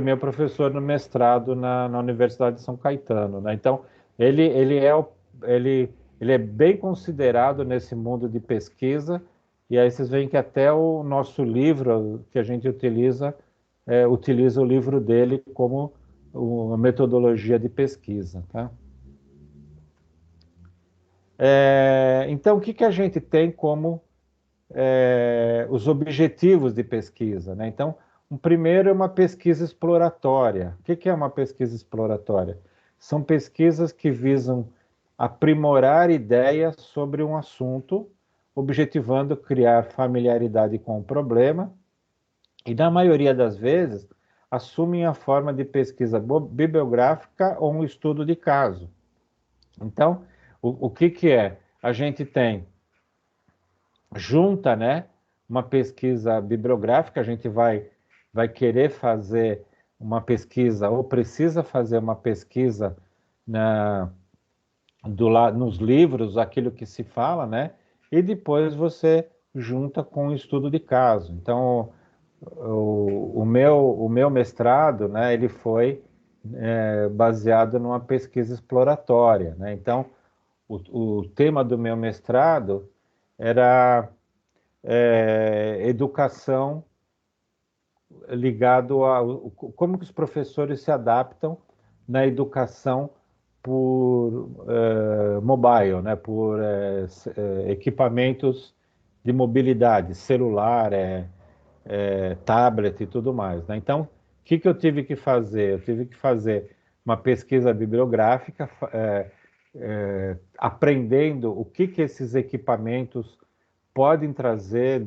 meu professor no mestrado na Universidade de São Caetano, né? Então, ele ele é bem considerado nesse mundo de pesquisa, e aí vocês veem que até o nosso livro que a gente utiliza, utiliza o livro dele como uma metodologia de pesquisa, tá? Então, o que que a gente tem como os objetivos de pesquisa, né? Então, o primeiro é uma pesquisa exploratória. O que que é uma pesquisa exploratória? São pesquisas que visam aprimorar ideias sobre um assunto, objetivando criar familiaridade com o problema, e na maioria das vezes assumem a forma de pesquisa bibliográfica ou um estudo de caso. Então, o que que é? A gente tem junta, né, uma pesquisa bibliográfica, a gente vai querer fazer uma pesquisa ou precisa fazer uma pesquisa na, nos livros, aquilo que se fala, né, e depois você junta com o estudo de caso. Então, o meu mestrado, né, ele foi baseado numa pesquisa exploratória, né? Então, o tema do meu mestrado era educação ligado a como que os professores se adaptam na educação por mobile, né, por equipamentos de mobilidade, celular, tablet e tudo mais, né? Então, o que que eu tive que fazer? Eu tive que fazer uma pesquisa bibliográfica, aprendendo o que que esses equipamentos podem trazer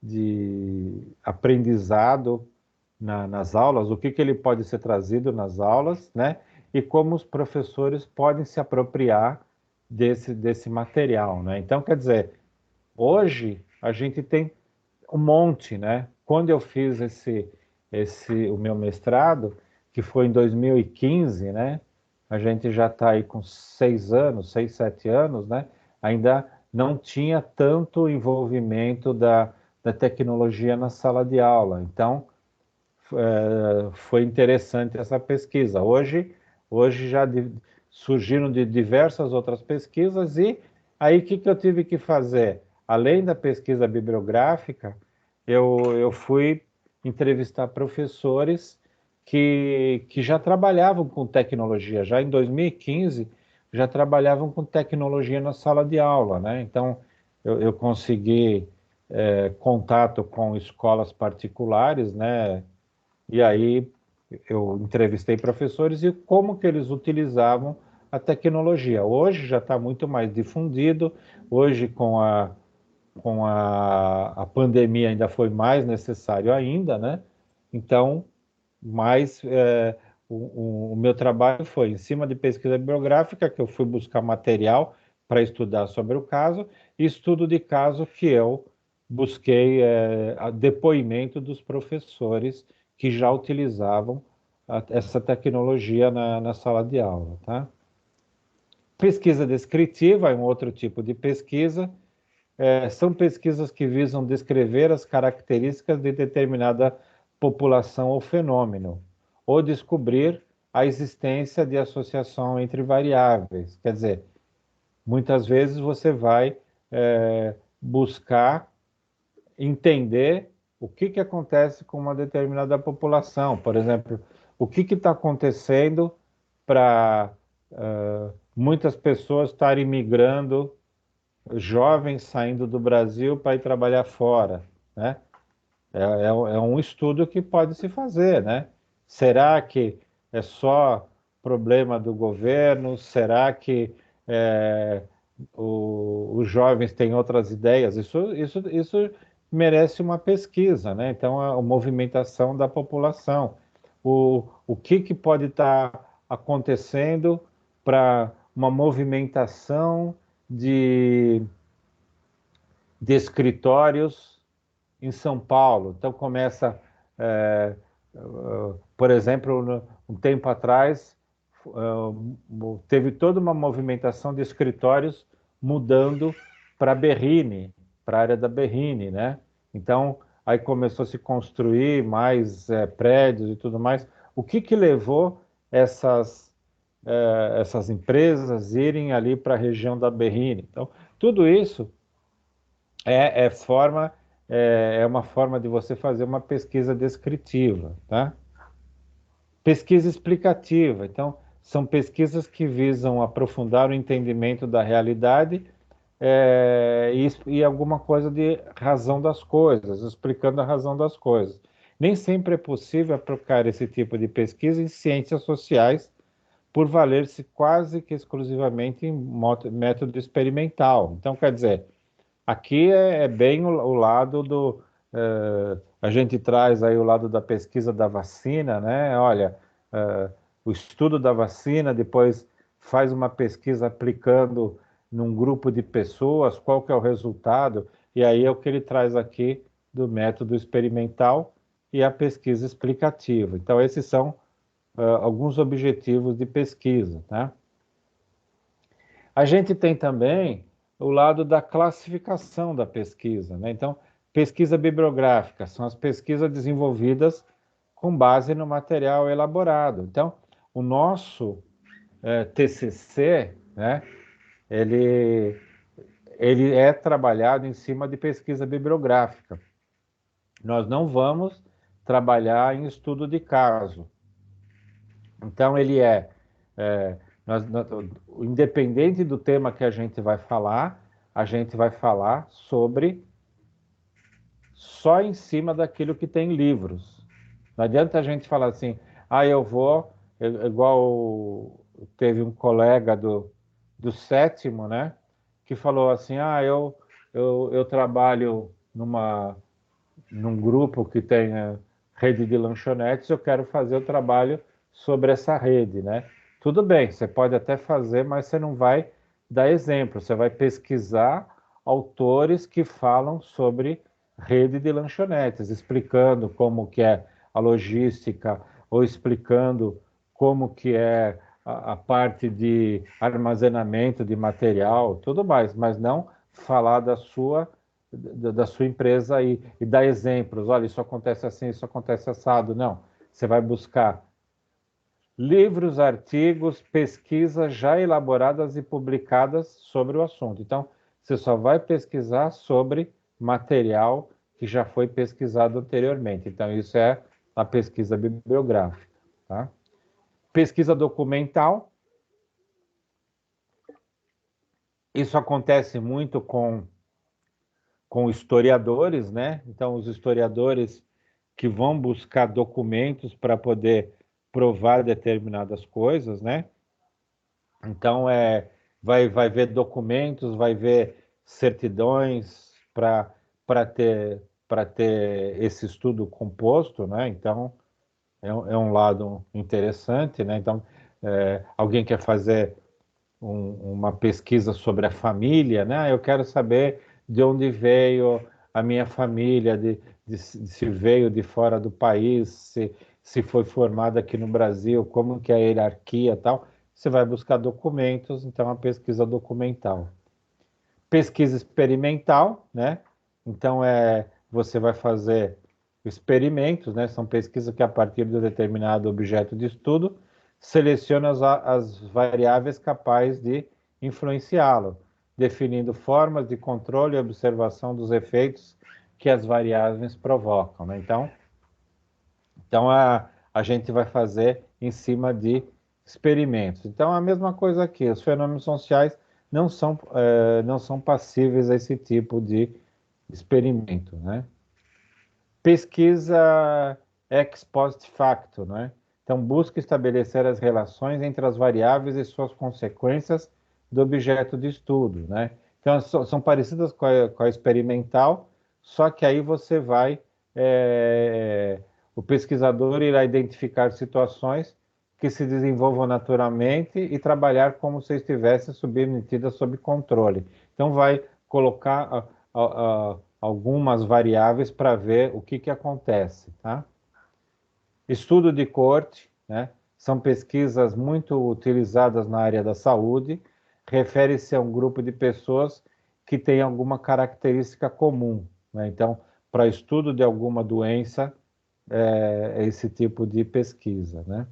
de aprendizado nas aulas, o que que ele pode ser trazido nas aulas, né? E como os professores podem se apropriar desse material, né? Então, quer dizer, hoje a gente tem um monte, né? Quando eu fiz o meu mestrado, que foi em 2015, né? A gente já está aí com 6 anos, 6, 7 anos, né? Ainda não tinha tanto envolvimento da tecnologia na sala de aula. Então, foi interessante essa pesquisa. Hoje já surgiram de diversas outras pesquisas e aí o que que eu tive que fazer? Além da pesquisa bibliográfica, eu fui entrevistar professores que já trabalhavam com tecnologia. Já em 2015, já trabalhavam com tecnologia na sala de aula, né? Então, eu consegui contato com escolas particulares, né? E aí eu entrevistei professores e como que eles utilizavam a tecnologia. Hoje já está muito mais difundido, hoje com a pandemia ainda foi mais necessário ainda, né? Então, mais o meu trabalho foi em cima de pesquisa bibliográfica, que eu fui buscar material para estudar sobre o caso, e estudo de caso que eu busquei depoimento dos professores que já utilizavam essa tecnologia na sala de aula, tá? Pesquisa descritiva é um outro tipo de pesquisa. São pesquisas que visam descrever as características de determinada população ou fenômeno, ou descobrir a existência de associação entre variáveis. Quer dizer, muitas vezes você vai buscar entender o que que acontece com uma determinada população. Por exemplo, o que está acontecendo para muitas pessoas estarem migrando, jovens saindo do Brasil para ir trabalhar fora, né? É um estudo que pode se fazer, né? Será que é só problema do governo? Será que os jovens têm outras ideias? Isso merece uma pesquisa, né? Então, a movimentação da população. O que pode estar acontecendo para uma movimentação de escritórios em São Paulo? Então começa, por exemplo, um tempo atrás, teve toda uma movimentação de escritórios mudando para Berrini, para a área da Berrini, né? Então aí começou a se construir mais prédios e tudo mais. O que que levou essas empresas irem ali para a região da Berrini. Então, tudo isso é, é forma, é uma forma de você fazer uma pesquisa descritiva, tá? Pesquisa explicativa. Então, são pesquisas que visam aprofundar o entendimento da realidade e alguma coisa de razão das coisas, explicando a razão das coisas. Nem sempre é possível aplicar esse tipo de pesquisa em ciências sociais, por valer-se quase que exclusivamente em método experimental. Então, quer dizer, aqui é bem o lado do. A gente traz aí o lado da pesquisa da vacina, né? Olha, o estudo da vacina, depois faz uma pesquisa aplicando num grupo de pessoas, qual que é o resultado, e aí é o que ele traz aqui do método experimental e a pesquisa explicativa. Então, esses são alguns objetivos de pesquisa, tá? A gente tem também o lado da classificação da pesquisa, né? Então, pesquisa bibliográfica são as pesquisas desenvolvidas com base no material elaborado. Então, o nosso TCC, né? Ele, ele é trabalhado em cima de pesquisa bibliográfica. Nós não vamos trabalhar em estudo de caso. Então, ele é independente do tema que a gente vai falar sobre só em cima daquilo que tem livros. Não adianta a gente falar assim, igual teve um colega do sétimo, né, que falou assim, eu trabalho num grupo que tem rede de lanchonetes, eu quero fazer o trabalho sobre essa rede, né? Tudo bem, você pode até fazer, mas você não vai dar exemplo, você vai pesquisar autores que falam sobre rede de lanchonetes, explicando como que é a logística, ou explicando como que é a parte de armazenamento de material, tudo mais, mas não falar da sua empresa e dar exemplos. Olha, isso acontece assim, isso acontece assado. Não. Você vai buscar livros, artigos, pesquisas já elaboradas e publicadas sobre o assunto. Então, você só vai pesquisar sobre material que já foi pesquisado anteriormente. Então, isso é a pesquisa bibliográfica. Tá? Pesquisa documental. Isso acontece muito com historiadores, né? Então, os historiadores que vão buscar documentos para poder provar determinadas coisas, né? Então, vai ver documentos, vai ver certidões para ter esse estudo composto, né? Então, é um lado interessante, né? Então, alguém quer fazer uma pesquisa sobre a família, né? Eu quero saber de onde veio a minha família, se veio de fora do país, se foi formada aqui no Brasil, como que é a hierarquia e tal. Você vai buscar documentos, então a pesquisa documental. Pesquisa experimental, né? Então você vai fazer experimentos, né? São pesquisas que a partir de um determinado objeto de estudo seleciona as variáveis capazes de influenciá-lo, definindo formas de controle e observação dos efeitos que as variáveis provocam, né? Então a gente vai fazer em cima de experimentos. Então, a mesma coisa aqui, os fenômenos sociais não são passíveis a esse tipo de experimento, né? Pesquisa ex post facto, né? Então, busca estabelecer as relações entre as variáveis e suas consequências do objeto de estudo, né? Então, são parecidas com a experimental, só que aí você vai... o pesquisador irá identificar situações que se desenvolvam naturalmente e trabalhar como se estivesse submetida sob controle. Então, vai colocar algumas variáveis para ver o que acontece. Tá? Estudo de corte, né? São pesquisas muito utilizadas na área da saúde, refere-se a um grupo de pessoas que tem alguma característica comum. Né? Então, para estudo de alguma doença, esse tipo de pesquisa, né?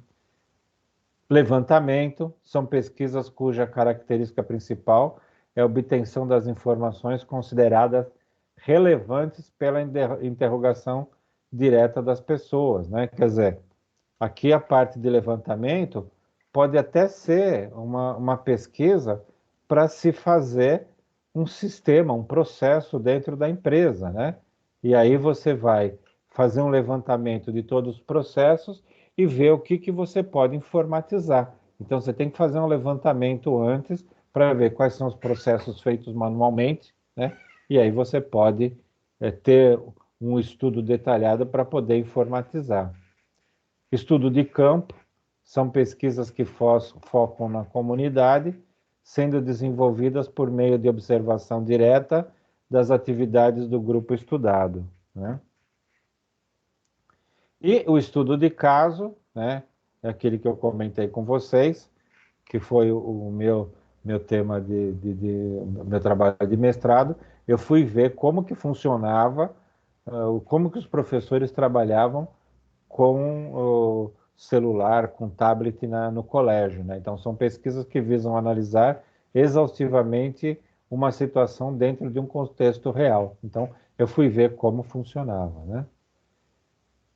Levantamento são pesquisas cuja característica principal é a obtenção das informações consideradas relevantes pela interrogação direta das pessoas, né? Quer dizer, aqui a parte de levantamento pode até ser uma pesquisa para se fazer um sistema, um processo dentro da empresa, né? E aí você vai fazer um levantamento de todos os processos e ver o que você pode informatizar. Então, você tem que fazer um levantamento antes para ver quais são os processos feitos manualmente, né? E aí você pode ter um estudo detalhado para poder informatizar. Estudo de campo são pesquisas que focam na comunidade, sendo desenvolvidas por meio de observação direta das atividades do grupo estudado, né? E o estudo de caso, né, é aquele que eu comentei com vocês, que foi o meu tema meu trabalho de mestrado. Eu fui ver como que funcionava, como que os professores trabalhavam com o celular, com tablet no colégio, né? Então, são pesquisas que visam analisar exaustivamente uma situação dentro de um contexto real. Então, eu fui ver como funcionava, né?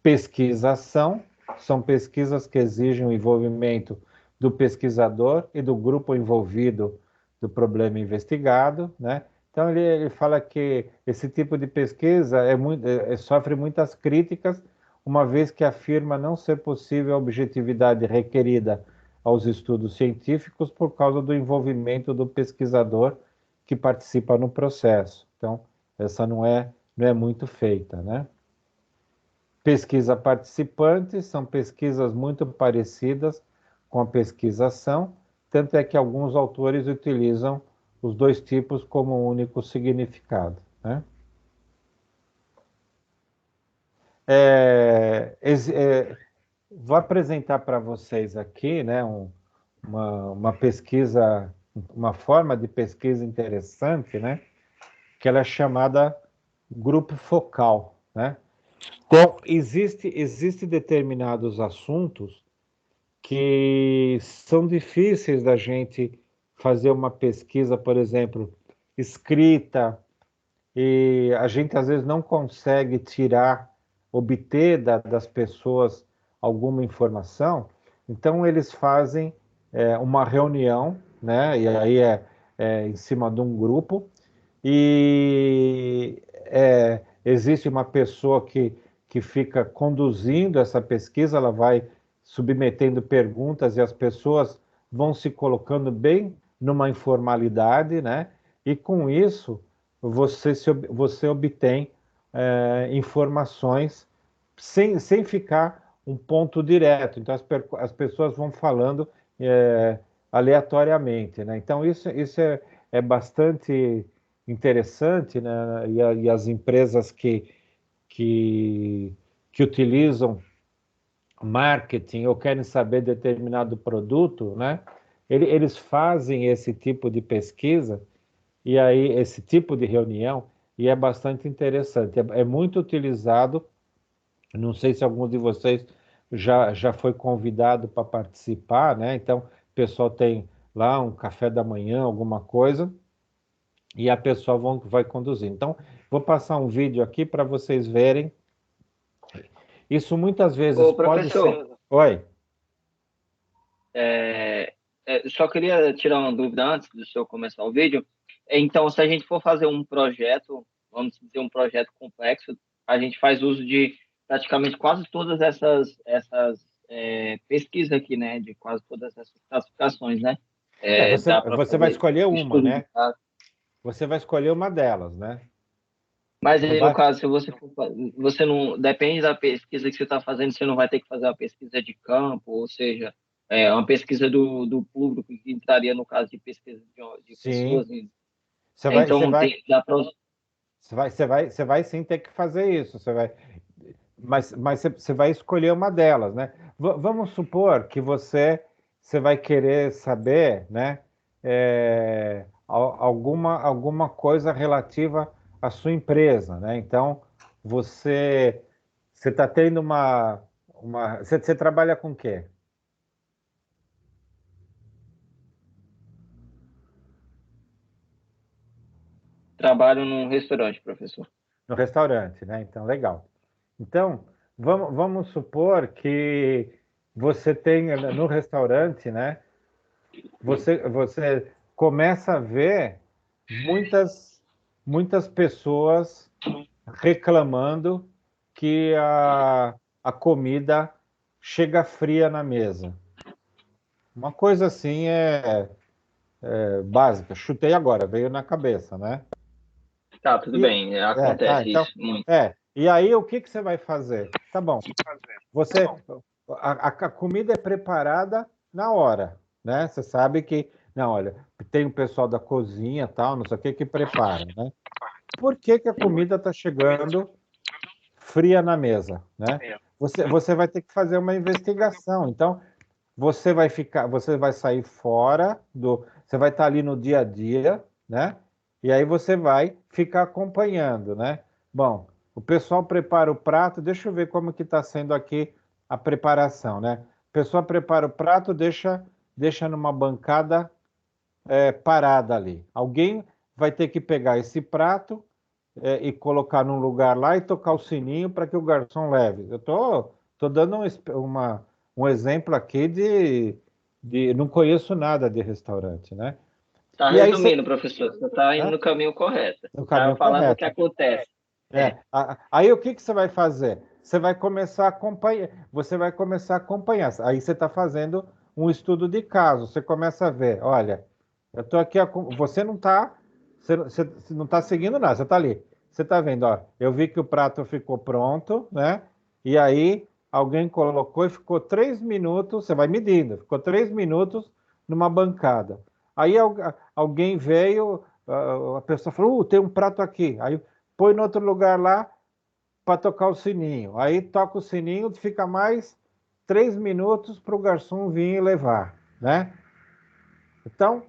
Pesquisação são pesquisas que exigem o envolvimento do pesquisador e do grupo envolvido do problema investigado, né? Então, ele fala que esse tipo de pesquisa sofre muitas críticas, uma vez que afirma não ser possível a objetividade requerida aos estudos científicos por causa do envolvimento do pesquisador que participa no processo. Então, essa não é muito feita, né? Pesquisa participante são pesquisas muito parecidas com a pesquisação, tanto é que alguns autores utilizam os dois tipos como um único significado, né? Vou apresentar para vocês aqui, né, uma pesquisa, uma forma de pesquisa interessante, né, que ela é chamada grupo focal, né? Então, existe determinados assuntos que são difíceis da gente fazer uma pesquisa, por exemplo, escrita, e a gente às vezes não consegue obter das pessoas alguma informação. Então, eles fazem uma reunião, né? E aí é em cima de um grupo, e existe uma pessoa que fica conduzindo essa pesquisa, ela vai submetendo perguntas e as pessoas vão se colocando bem numa informalidade, né? E com isso você obtém informações sem ficar um ponto direto. Então as pessoas vão falando aleatoriamente, né? Então isso é bastante interessante, né? E as empresas que, que utilizam marketing ou querem saber determinado produto, né? Eles fazem esse tipo de pesquisa e aí esse tipo de reunião e é bastante interessante. É muito utilizado. Não sei se algum de vocês já foi convidado para participar, né? Então, o pessoal tem lá um café da manhã, alguma coisa, e a pessoa vai conduzir. Então, vou passar um vídeo aqui para vocês verem. Isso muitas vezes Ô, pode ser. professor, Oi. só queria tirar uma dúvida antes do senhor começar o vídeo. Então, se a gente for fazer um projeto, vamos dizer um projeto complexo, a gente faz uso de praticamente quase todas essas pesquisas aqui, né? De quase todas essas classificações, né? Dá para Você vai fazer escolher uma, estudo de né? caso. Você vai escolher uma delas, né? Mas Não aí, no vai... caso, se você for, você não depende da pesquisa que você está fazendo, você não vai ter que fazer uma pesquisa de campo, ou seja, uma pesquisa do público que entraria no caso de pesquisa de Sim. pessoas. Você vai, você Então, vai, dá para. você vai sim ter que fazer isso. Mas você vai escolher uma delas, né? Vamos supor que você vai querer saber, né, alguma coisa relativa à sua empresa, né? Então, você está tendo você trabalha com o quê? trabalho num restaurante, professor. No restaurante, né? Então, legal. Então, vamos supor que você tem no restaurante, né? Você começa a ver muitas pessoas reclamando que a comida chega fria na mesa. Uma coisa assim é básica. Chutei agora, veio na cabeça, né? Tá, tudo E, bem, tá, acontece então, isso muito. e aí o que você vai fazer? Tá bom, você, a comida é preparada na hora, né? Você sabe que, não, olha, tem o pessoal da cozinha, tal, não sei o que prepara, né? Por que a comida está chegando fria na mesa, né? Você vai ter que fazer uma investigação. Então, você vai sair fora você vai estar ali no dia a dia, né? E aí você vai ficar acompanhando, né? Bom, o pessoal prepara o prato, deixa eu ver como que está sendo aqui a preparação, né? O pessoal prepara o prato, deixa numa bancada parada ali. Alguém vai ter que pegar esse prato e colocar num lugar lá e tocar o sininho para que o garçom leve. Eu tô dando um exemplo aqui não conheço nada de restaurante, né? Tá E aí resumindo, professor, você está indo né? no caminho correto. No Tá caminho falando o que correto. acontece. Aí o que você vai fazer? Você vai começar a acompanhar. Você vai começar a acompanhar. Aí você está fazendo um estudo de caso. Você começa a ver, olha, eu estou aqui, você não está seguindo nada. Você está ali. Você está vendo, ó, eu vi que o prato ficou pronto, né? E aí alguém colocou e ficou 3 minutos. Você vai medindo. Ficou 3 minutos numa bancada. Aí alguém veio, a pessoa falou, tem um prato aqui. Aí põe no outro lugar lá para tocar o sininho. Aí toca o sininho, fica mais 3 minutos para o garçom vir e levar, né? Então,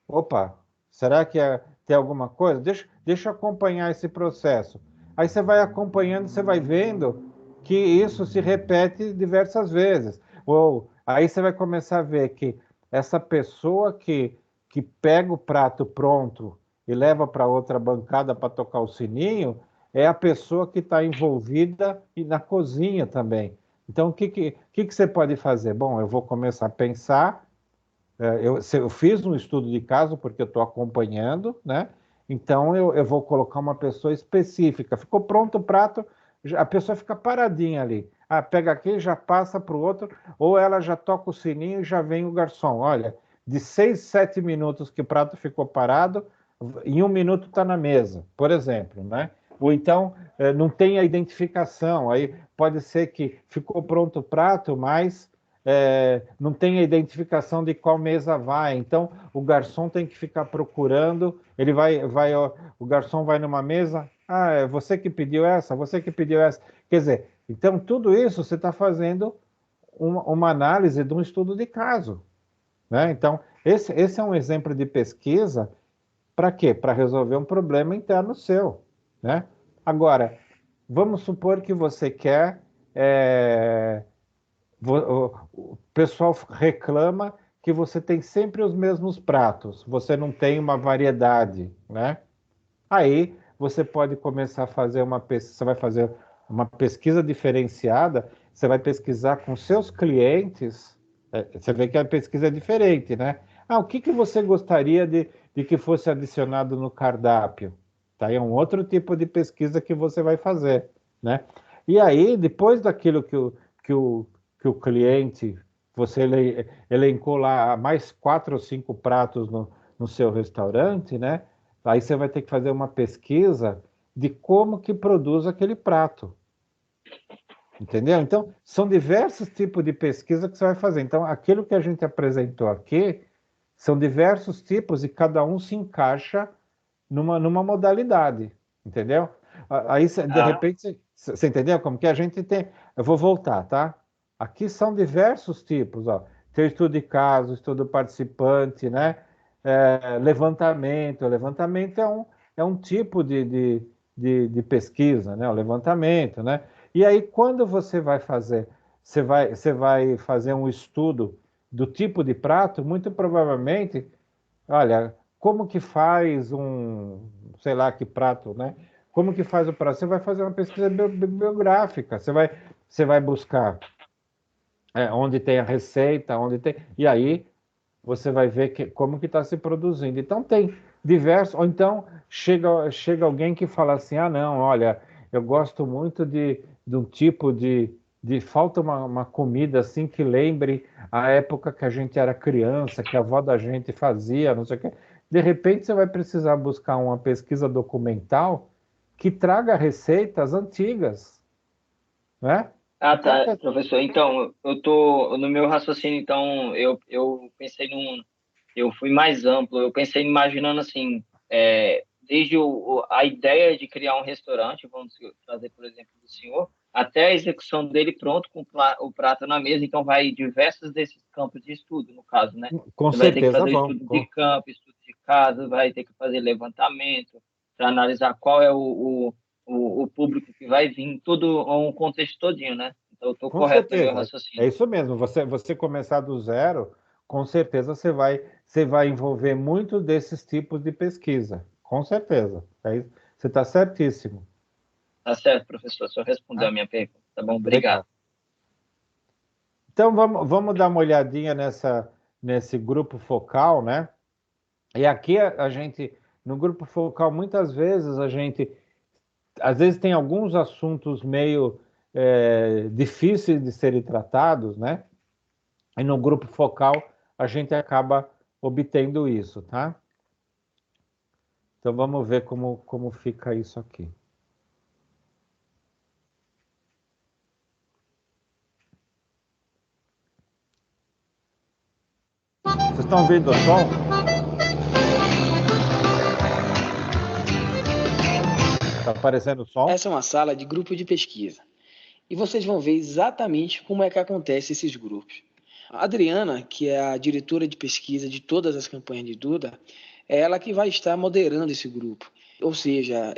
opa, será que tem alguma coisa? Deixa eu acompanhar esse processo. Aí você vai acompanhando, você vai vendo que isso se repete diversas vezes. Ou aí você vai começar a ver que essa pessoa que pega o prato pronto e leva para outra bancada para tocar o sininho, é a pessoa que está envolvida na cozinha também. Então, o que você pode fazer? Bom, eu vou começar a pensar eu fiz um estudo de caso porque eu estou acompanhando, né? Então eu vou colocar uma pessoa específica. Ficou pronto o prato, a pessoa fica paradinha ali. Ah, pega aqui, já passa para o outro, ou ela já toca o sininho e já vem o garçom. Olha, de 6, 7 minutos que o prato ficou parado, em 1 minuto está na mesa, por exemplo, né? Ou então não tem a identificação, aí pode ser que ficou pronto o prato, mas não tem a identificação de qual mesa vai, então o garçom tem que ficar procurando, o garçom vai numa mesa, é você que pediu essa, você que pediu essa, quer dizer, então tudo isso você está fazendo uma análise de um estudo de caso, né? Então, esse é um exemplo de pesquisa para quê? Para resolver um problema interno seu, né? Agora, vamos supor que você quer o pessoal reclama que você tem sempre os mesmos pratos, você não tem uma variedade, né? Aí você pode começar a fazer você vai fazer uma pesquisa diferenciada, você vai pesquisar com seus clientes, você vê que a pesquisa é diferente, né? Ah, o que você gostaria de que fosse adicionado no cardápio? Tá? É um outro tipo de pesquisa que você vai fazer, né? E aí, depois daquilo que o, que o cliente, você elencou lá mais 4 ou 5 pratos no seu restaurante, né? Aí você vai ter que fazer uma pesquisa de como que produz aquele prato. Entendeu? Então, são diversos tipos de pesquisa que você vai fazer. Então, aquilo que a gente apresentou aqui são diversos tipos e cada um se encaixa numa modalidade. Entendeu? Aí, de repente, você entendeu como que a gente tem. Eu vou voltar, tá? Aqui são diversos tipos, ó. Tem estudo de caso, estudo participante, né? Levantamento. Levantamento é um tipo de pesquisa, né? O levantamento, né? E aí, quando você vai fazer, você vai fazer um estudo do tipo de prato, muito provavelmente, olha, como que faz sei lá que prato, né? Como que faz o prato? Você vai fazer uma pesquisa bibliográfica, você vai buscar onde tem a receita, onde tem... E aí você vai ver como que está se produzindo. Então tem diversos... Ou então chega alguém que fala assim, ah, não, olha, eu gosto muito de um tipo de falta uma comida assim que lembre a época que a gente era criança, que a avó da gente fazia, não sei o quê. De repente você vai precisar buscar uma pesquisa documental que traga receitas antigas, né? Ah, tá, professor. Então, eu tô no meu raciocínio, então, eu pensei eu fui mais amplo. Eu pensei imaginando assim, desde a ideia de criar um restaurante, vamos trazer por exemplo do senhor, até a execução dele pronto com o prato na mesa. Então, vai diversos desses campos de estudo, no caso, né? Com Você vai ter que certeza fazer vão. estudo de campo, estudo de casa, vai ter que fazer levantamento para analisar qual é o público que vai vir, tudo um contexto todinho, né? Então, eu estou Com correto no meu certeza. É raciocínio. isso mesmo. Você começar do zero, com certeza você vai envolver muito desses tipos de pesquisa. Com certeza. Você está certíssimo. Tá certo, professor. O senhor respondeu Tá? a minha pergunta. Tá bom, obrigado. Legal. Então vamos dar uma olhadinha nesse grupo focal, né? E aqui a gente, no grupo focal, muitas vezes às vezes tem alguns assuntos meio difíceis de serem tratados, né? E no grupo focal a gente acaba obtendo isso, tá? Então vamos ver como fica isso aqui. Vocês estão vendo o som? Está aparecendo o som? Essa é uma sala de grupo de pesquisa. E vocês vão ver exatamente como é que acontece esses grupos. A Adriana, que é a diretora de pesquisa de todas as campanhas de Duda, é ela que vai estar moderando esse grupo. Ou seja,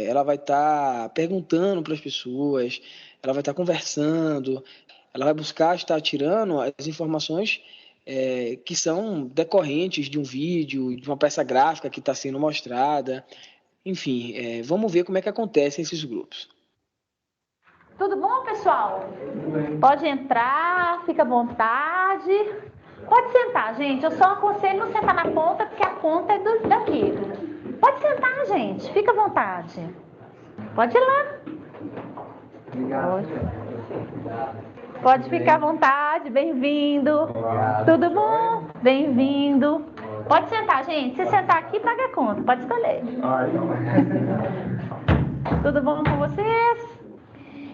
ela vai estar perguntando para as pessoas, ela vai estar conversando, ela vai buscar estar tirando as informações que são decorrentes de um vídeo, de uma peça gráfica que está sendo mostrada. Enfim, vamos ver como é que acontecem esses grupos. Tudo bom, pessoal? Pode entrar, fica à vontade. Pode sentar, gente. Eu só aconselho não sentar na ponta, porque a ponta é daqui. Pode sentar, gente. Fica à vontade. Pode ir lá. Pode ficar à vontade. Bem-vindo. Tudo bom? Bem-vindo. Pode sentar, gente. Se sentar aqui, paga a conta. Pode escolher. Tudo bom com vocês?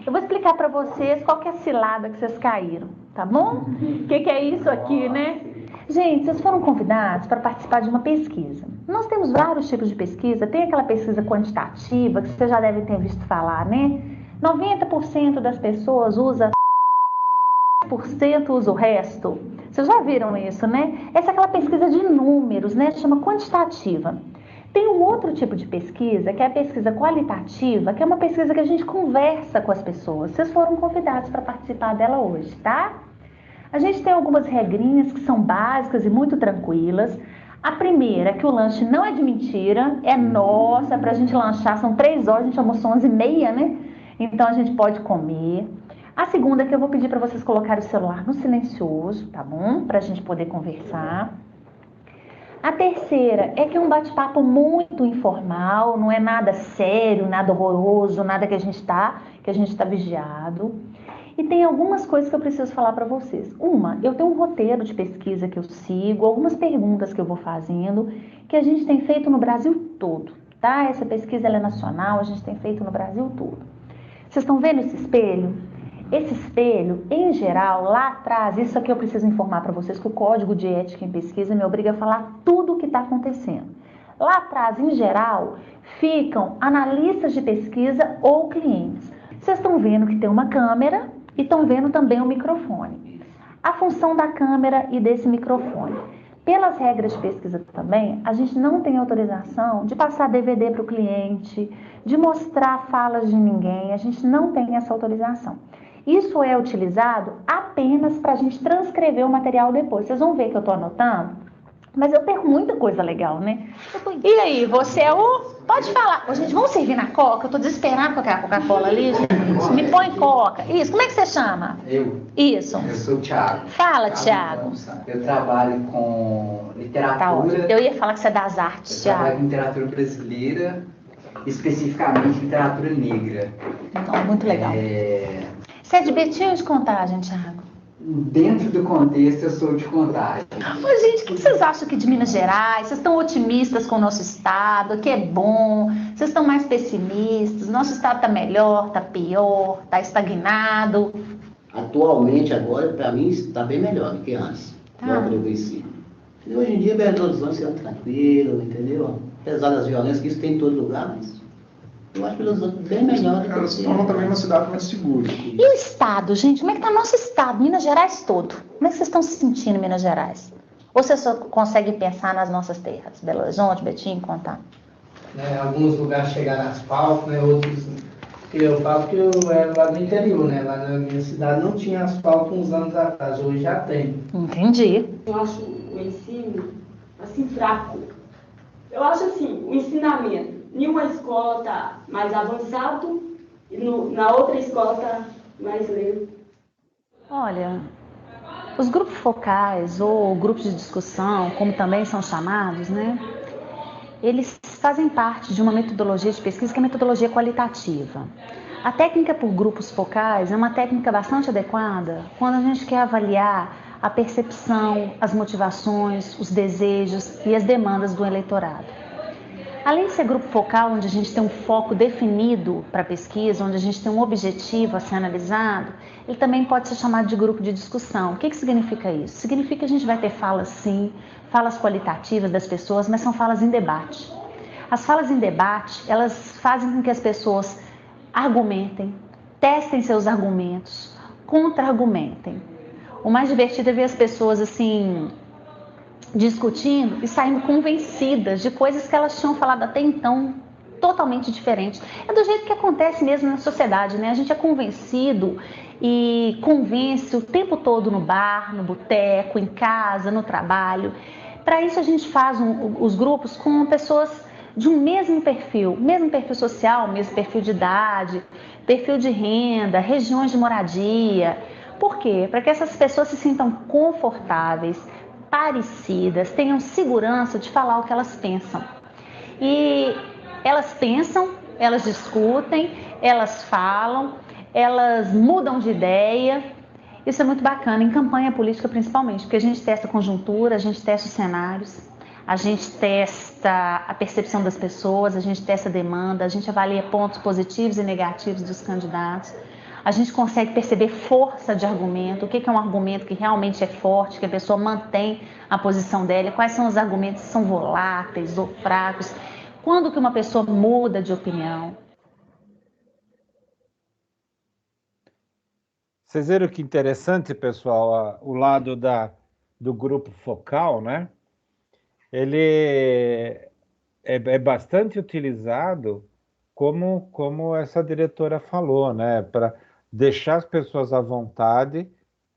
Eu vou explicar para vocês qual que é a cilada que vocês caíram, tá bom? O que é isso aqui, né? Gente, vocês foram convidados para participar de uma pesquisa. Nós temos vários tipos de pesquisa. Tem aquela pesquisa quantitativa, que vocês já devem ter visto falar, né? 90% das pessoas usa 10% usa o resto. Vocês já viram isso, né? Essa é aquela pesquisa de números, né? Chama quantitativa. Tem um outro tipo de pesquisa, que é a pesquisa qualitativa, que é uma pesquisa que a gente conversa com as pessoas. Vocês foram convidados para participar dela hoje, tá? A gente tem algumas regrinhas que são básicas e muito tranquilas. A primeira é que o lanche não é de mentira, é nosso, é pra gente lanchar, são 3 horas, a gente almoçou 11h30, né? Então a gente pode comer. A segunda é que eu vou pedir para vocês colocarem o celular no silencioso, tá bom? Pra gente poder conversar. A terceira é que é um bate-papo muito informal, não é nada sério, nada horroroso, nada que a gente tá vigiado. E tem algumas coisas que eu preciso falar para vocês. Uma, eu tenho um roteiro de pesquisa que eu sigo, algumas perguntas que eu vou fazendo, que a gente tem feito no Brasil todo, tá? Essa pesquisa ela é nacional, a gente tem feito no Brasil todo. Vocês estão vendo esse espelho? Esse espelho, em geral, lá atrás, isso aqui eu preciso informar para vocês que o Código de Ética em Pesquisa me obriga a falar tudo o que está acontecendo. Lá atrás, em geral, ficam analistas de pesquisa ou clientes. Vocês estão vendo que tem uma câmera e estão vendo também um microfone. A função da câmera e desse microfone. Pelas regras de pesquisa também, a gente não tem autorização de passar DVD para o cliente, de mostrar falas de ninguém, a gente não tem essa autorização. Isso é utilizado apenas para a gente transcrever o material depois. Vocês vão ver que eu estou anotando Mas eu perco muita coisa legal, né? E aí, você é o... Pode falar. Ô, gente, vamos servir na Coca? Eu tô desesperada com a Coca-Cola ali, gente. Me põe Coca. Isso, como é que você chama? Isso. Eu sou o Thiago. Fala, Thiago. Eu trabalho com Tá literatura. ótimo. Eu ia falar que você é das artes, Eu trabalho Thiago. com literatura brasileira, especificamente literatura negra. Então, muito legal. Você é de Betim ou de Contagem, Thiago? Dentro do contexto, eu sou de Contagem. Ô, gente, o que vocês acham aqui de Minas Gerais? Vocês estão otimistas com o nosso estado, que é bom? Vocês estão mais pessimistas? Nosso estado está melhor, está pior, está estagnado? Atualmente, agora, para mim, está bem melhor do que antes. Quando eu conheci. E hoje em dia, Belo Horizonte é tranquilo, entendeu? Apesar das violências, que isso tem em todo lugar, mas eu acho Belo Horizonte bem melhor do que Ela se tornou também uma cidade mais segura. E o estado, gente? Como é que está nosso estado, Minas Gerais todo? Como é que vocês estão se sentindo em Minas Gerais? Ou vocês só conseguem pensar nas nossas terras? Belo Horizonte, Betim, Contagem? Alguns lugares chegaram asfalto, né? Outros... Eu falo que eu era lá do interior, né? Lá na minha cidade não tinha asfalto uns anos atrás, hoje já tem. Entendi. Eu acho o ensino, assim, fraco. Eu acho assim, o ensinamento. Em uma escola tá mais avançado e na outra escola tá mais lento. Olha, os grupos focais ou grupos de discussão, como também são chamados, né? Eles fazem parte de uma metodologia de pesquisa que é a metodologia qualitativa. A técnica por grupos focais é uma técnica bastante adequada quando a gente quer avaliar a percepção, as motivações, os desejos e as demandas do eleitorado. Além de ser grupo focal, onde a gente tem um foco definido para a pesquisa, onde a gente tem um objetivo a ser analisado, ele também pode ser chamado de grupo de discussão. O que significa isso? Significa que a gente vai ter falas, sim, falas qualitativas das pessoas, mas são falas em debate. As falas em debate, elas fazem com que as pessoas argumentem, testem seus argumentos, contra-argumentem. O mais divertido é ver as pessoas assim discutindo e saindo convencidas de coisas que elas tinham falado até então totalmente diferentes. É do jeito que acontece mesmo na sociedade, né? A gente é convencido e convence o tempo todo no bar, no boteco, em casa, no trabalho. Para isso a gente faz os grupos com pessoas de um mesmo perfil social, mesmo perfil de idade, perfil de renda, regiões de moradia. Por quê? Para que essas pessoas se sintam confortáveis, parecidas, tenham segurança de falar o que elas pensam. E elas pensam, elas discutem, elas falam, elas mudam de ideia. Isso é muito bacana, em campanha política principalmente, porque a gente testa a conjuntura, a gente testa os cenários, a gente testa a percepção das pessoas, a gente testa a demanda, a gente avalia pontos positivos e negativos dos candidatos. A gente consegue perceber força de argumento, o que é um argumento que realmente é forte, que a pessoa mantém a posição dela, quais são os argumentos que são voláteis ou fracos, quando que uma pessoa muda de opinião. Vocês viram que interessante, pessoal, o lado do grupo focal, né? Ele é bastante utilizado como essa diretora falou, né? Para deixar as pessoas à vontade,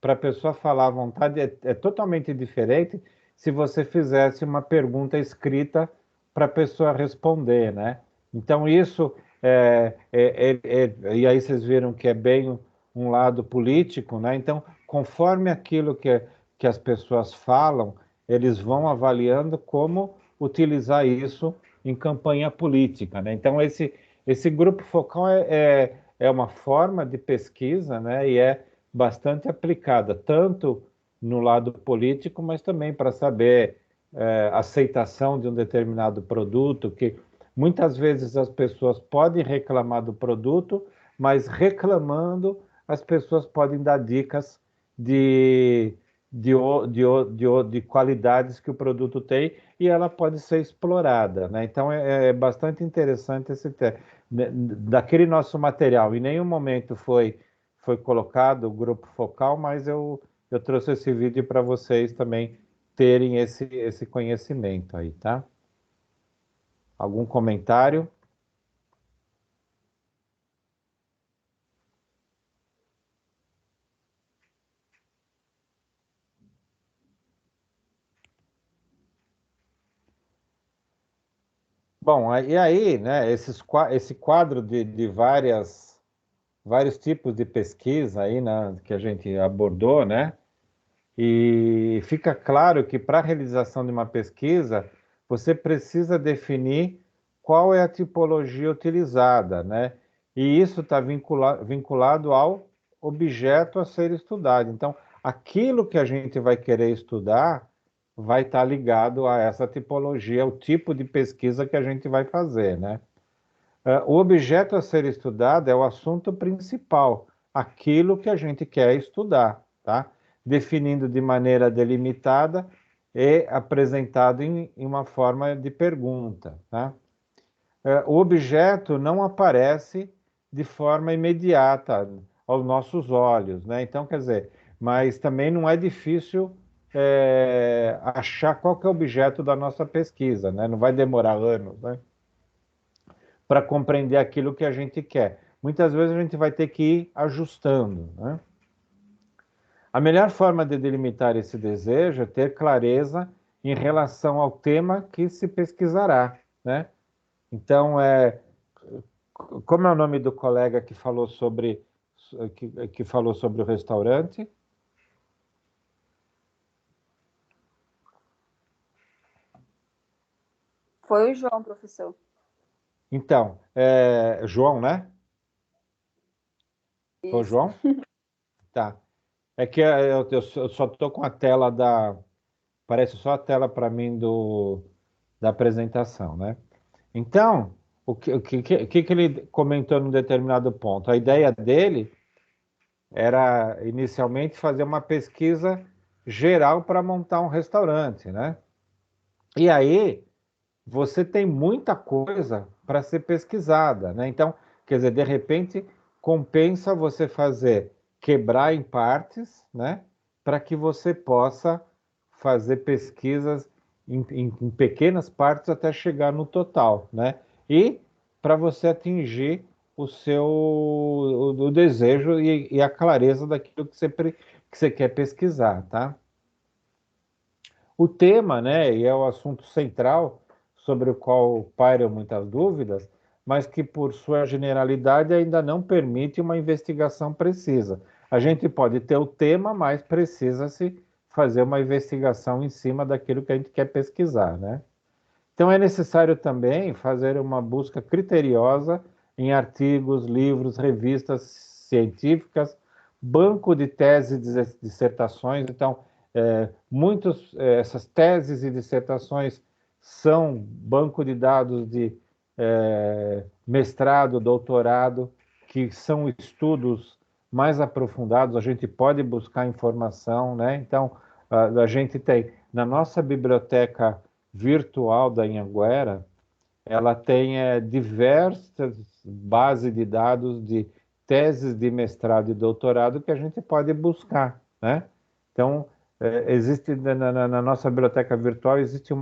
para a pessoa falar à vontade, é totalmente diferente se você fizesse uma pergunta escrita para a pessoa responder, né? Então isso e aí vocês viram que é bem um lado político, né? Então, conforme aquilo que as pessoas falam, eles vão avaliando como utilizar isso em campanha política, né? Então, esse grupo focal é uma forma de pesquisa, né? E é bastante aplicada, tanto no lado político, mas também para saber aceitação de um determinado produto, que muitas vezes as pessoas podem reclamar do produto, mas reclamando, as pessoas podem dar dicas de qualidades que o produto tem e ela pode ser explorada, né? Então é bastante interessante daquele nosso material. Em nenhum momento foi colocado o grupo focal, mas eu trouxe esse vídeo para vocês também terem esse conhecimento aí, tá? Algum comentário? Bom, e aí, né, esse quadro de vários tipos de pesquisa aí, né, que a gente abordou, né? E fica claro que para a realização de uma pesquisa, você precisa definir qual é a tipologia utilizada, né? E isso está vinculado ao objeto a ser estudado. Então, aquilo que a gente vai querer estudar vai estar ligado a essa tipologia, o tipo de pesquisa que a gente vai fazer, né? O objeto a ser estudado é o assunto principal, aquilo que a gente quer estudar, tá? Definindo de maneira delimitada e apresentado em uma forma de pergunta, tá? O objeto não aparece de forma imediata aos nossos olhos, né? Então, quer dizer, mas também não é difícil achar qual que é o objeto da nossa pesquisa, né? Não vai demorar anos, né? Para compreender aquilo que a gente quer. Muitas vezes a gente vai ter que ir ajustando, né? A melhor forma de delimitar esse desejo é ter clareza em relação ao tema que se pesquisará, né? Então, como é o nome do colega que falou sobre que falou sobre o restaurante? Foi o João, professor. Então, João, né? Isso. Foi o João? Tá. É que eu só estou com a tela parece só a tela para mim da apresentação, né? Então, o que ele comentou num determinado ponto? A ideia dele era, inicialmente, fazer uma pesquisa geral para montar um restaurante, né? E aí, você tem muita coisa para ser pesquisada, né? Então, quer dizer, de repente, compensa você quebrar em partes, né? Para que você possa fazer pesquisas em pequenas partes até chegar no total, né? E para você atingir o desejo e a clareza daquilo que você quer pesquisar, tá? O tema, né, e é o assunto central sobre o qual pairam muitas dúvidas, mas que por sua generalidade ainda não permite uma investigação precisa. A gente pode ter o tema, mas precisa-se fazer uma investigação em cima daquilo que a gente quer pesquisar, né? Então é necessário também fazer uma busca criteriosa em artigos, livros, revistas científicas, banco de teses e dissertações. Então, essas teses e dissertações são banco de dados de mestrado, doutorado, que são estudos mais aprofundados, a gente pode buscar informação, né? Então, a gente tem, na nossa biblioteca virtual da Anhanguera, ela tem diversas bases de dados de teses de mestrado e doutorado que a gente pode buscar, né? Então, existe na nossa biblioteca virtual existe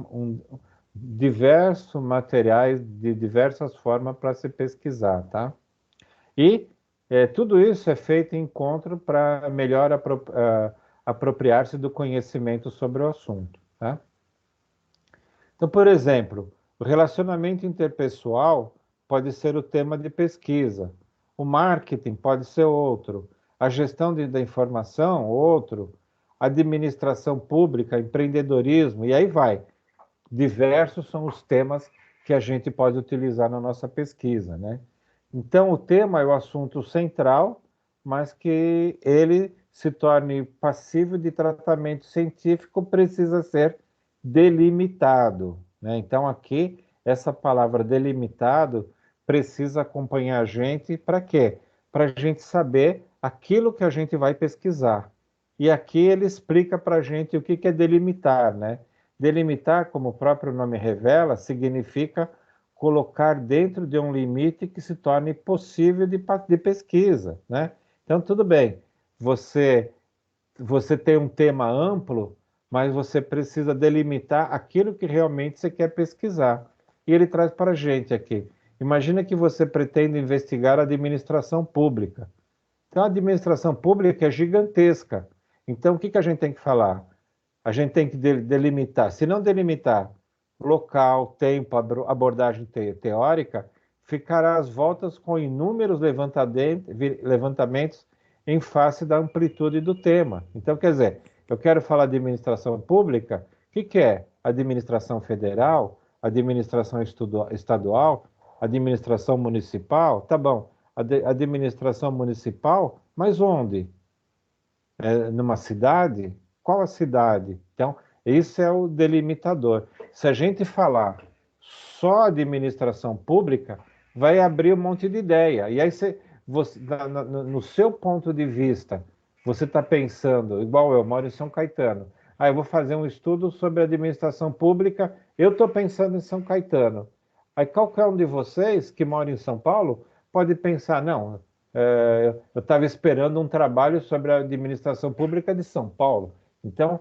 diversos materiais de diversas formas para se pesquisar, tá? E tudo isso é feito em encontro para melhor apropriar-se do conhecimento sobre o assunto, tá? Então, por exemplo, o relacionamento interpessoal pode ser o tema de pesquisa, o marketing pode ser outro, a gestão da informação, outro, administração pública, empreendedorismo, e aí vai. Diversos são os temas que a gente pode utilizar na nossa pesquisa, né? Então, o tema é o assunto central, mas que ele se torne passível de tratamento científico precisa ser delimitado, né? Então, aqui, essa palavra delimitado precisa acompanhar a gente para quê? Para a gente saber aquilo que a gente vai pesquisar. E aqui ele explica para a gente o que é delimitar, né? Delimitar, como o próprio nome revela, significa colocar dentro de um limite que se torne possível de pesquisa, né? Então, tudo bem, você tem um tema amplo, mas você precisa delimitar aquilo que realmente você quer pesquisar. E ele traz para a gente aqui. Imagina que você pretende investigar a administração pública. Então, a administração pública é gigantesca. Então, o que a gente tem que falar? A gente tem que delimitar. Se não delimitar local, tempo, abordagem teórica, ficará às voltas com inúmeros levantamentos em face da amplitude do tema. Então, quer dizer, eu quero falar de administração pública, o que é? Administração federal, administração estadual, administração municipal, tá bom. Administração municipal, mas onde? Numa cidade? Qual a cidade? Então, esse é o delimitador. Se a gente falar só administração pública, vai abrir um monte de ideia. E aí, no seu ponto de vista, você está pensando, igual eu moro em São Caetano, eu vou fazer um estudo sobre administração pública, eu estou pensando em São Caetano. Aí qualquer um de vocês que mora em São Paulo pode pensar, não, eu estava esperando um trabalho sobre a administração pública de São Paulo. Então,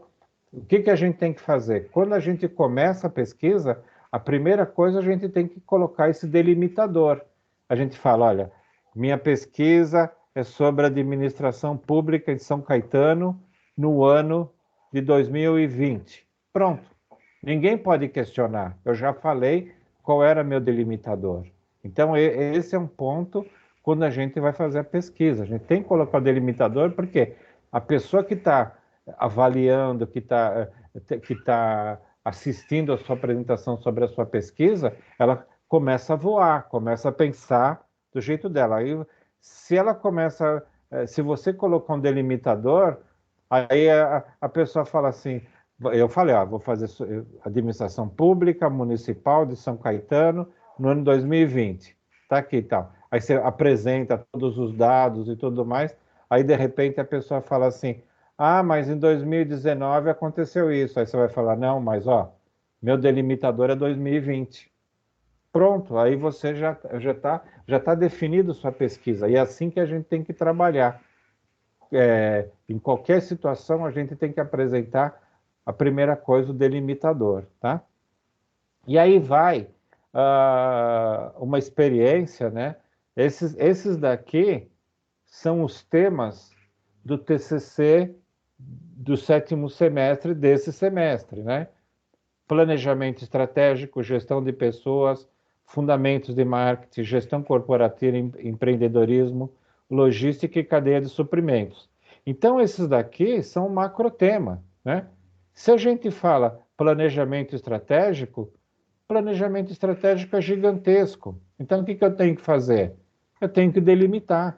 o que a gente tem que fazer? Quando a gente começa a pesquisa, a primeira coisa a gente tem que colocar esse delimitador. A gente fala, olha, minha pesquisa é sobre a administração pública de São Caetano no ano de 2020. Pronto. Ninguém pode questionar. Eu já falei qual era meu delimitador. Então, esse é um ponto quando a gente vai fazer a pesquisa. A gente tem que colocar o delimitador, porque a pessoa que está avaliando, que está assistindo a sua apresentação sobre a sua pesquisa, ela começa a voar, começa a pensar do jeito dela. Aí, se você colocar um delimitador, aí a pessoa fala assim, eu falei, vou fazer administração pública municipal de São Caetano no ano 2020. Tá aqui e tal. Aí você apresenta todos os dados e tudo mais, aí de repente a pessoa fala assim, mas em 2019 aconteceu isso. Aí você vai falar, não, mas meu delimitador é 2020. Pronto, aí você já tá definido sua pesquisa. E é assim que a gente tem que trabalhar. Em qualquer situação, a gente tem que apresentar a primeira coisa, o delimitador, tá? E aí vai uma experiência, né? Esses daqui são os temas do TCC do 7º semestre desse semestre, né? Planejamento estratégico, gestão de pessoas, fundamentos de marketing, gestão corporativa, empreendedorismo, logística e cadeia de suprimentos. Então, esses daqui são um macro tema, né? Se a gente fala planejamento estratégico é gigantesco. Então, o que eu tenho que fazer? Eu tenho que delimitar,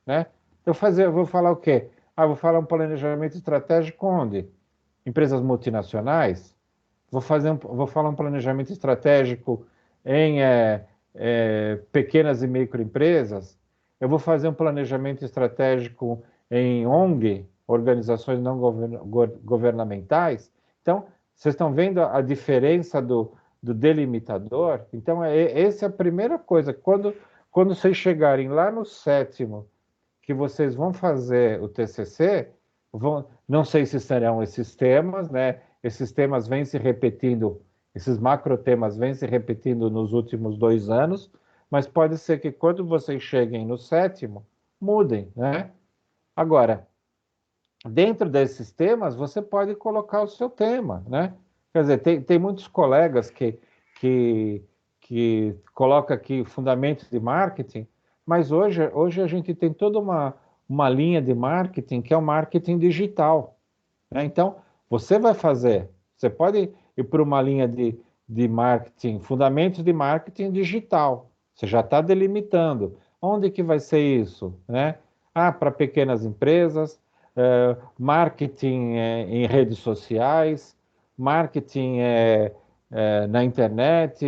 né? Eu vou falar o quê? Vou falar um planejamento estratégico onde? Empresas multinacionais? Vou falar um planejamento estratégico em pequenas e microempresas? Eu vou fazer um planejamento estratégico em ONG, organizações não governamentais? Então, vocês estão vendo a diferença do delimitador? Então, essa é a primeira coisa. Quando vocês chegarem lá no 7º, que vocês vão fazer o TCC, não sei se serão esses temas, né? Esses temas vêm se repetindo, esses macro temas vêm se repetindo nos últimos 2 anos, mas pode ser que quando vocês cheguem no 7º, mudem, né? Agora, dentro desses temas, você pode colocar o seu tema, né? Quer dizer, tem muitos colegas que colocam aqui fundamentos de marketing, mas hoje a gente tem toda uma linha de marketing que é o marketing digital, né? Então, você pode ir para uma linha de marketing, fundamentos de marketing digital. Você já está delimitando. Onde que vai ser isso, né? Para pequenas empresas, marketing em redes sociais, marketing na internet,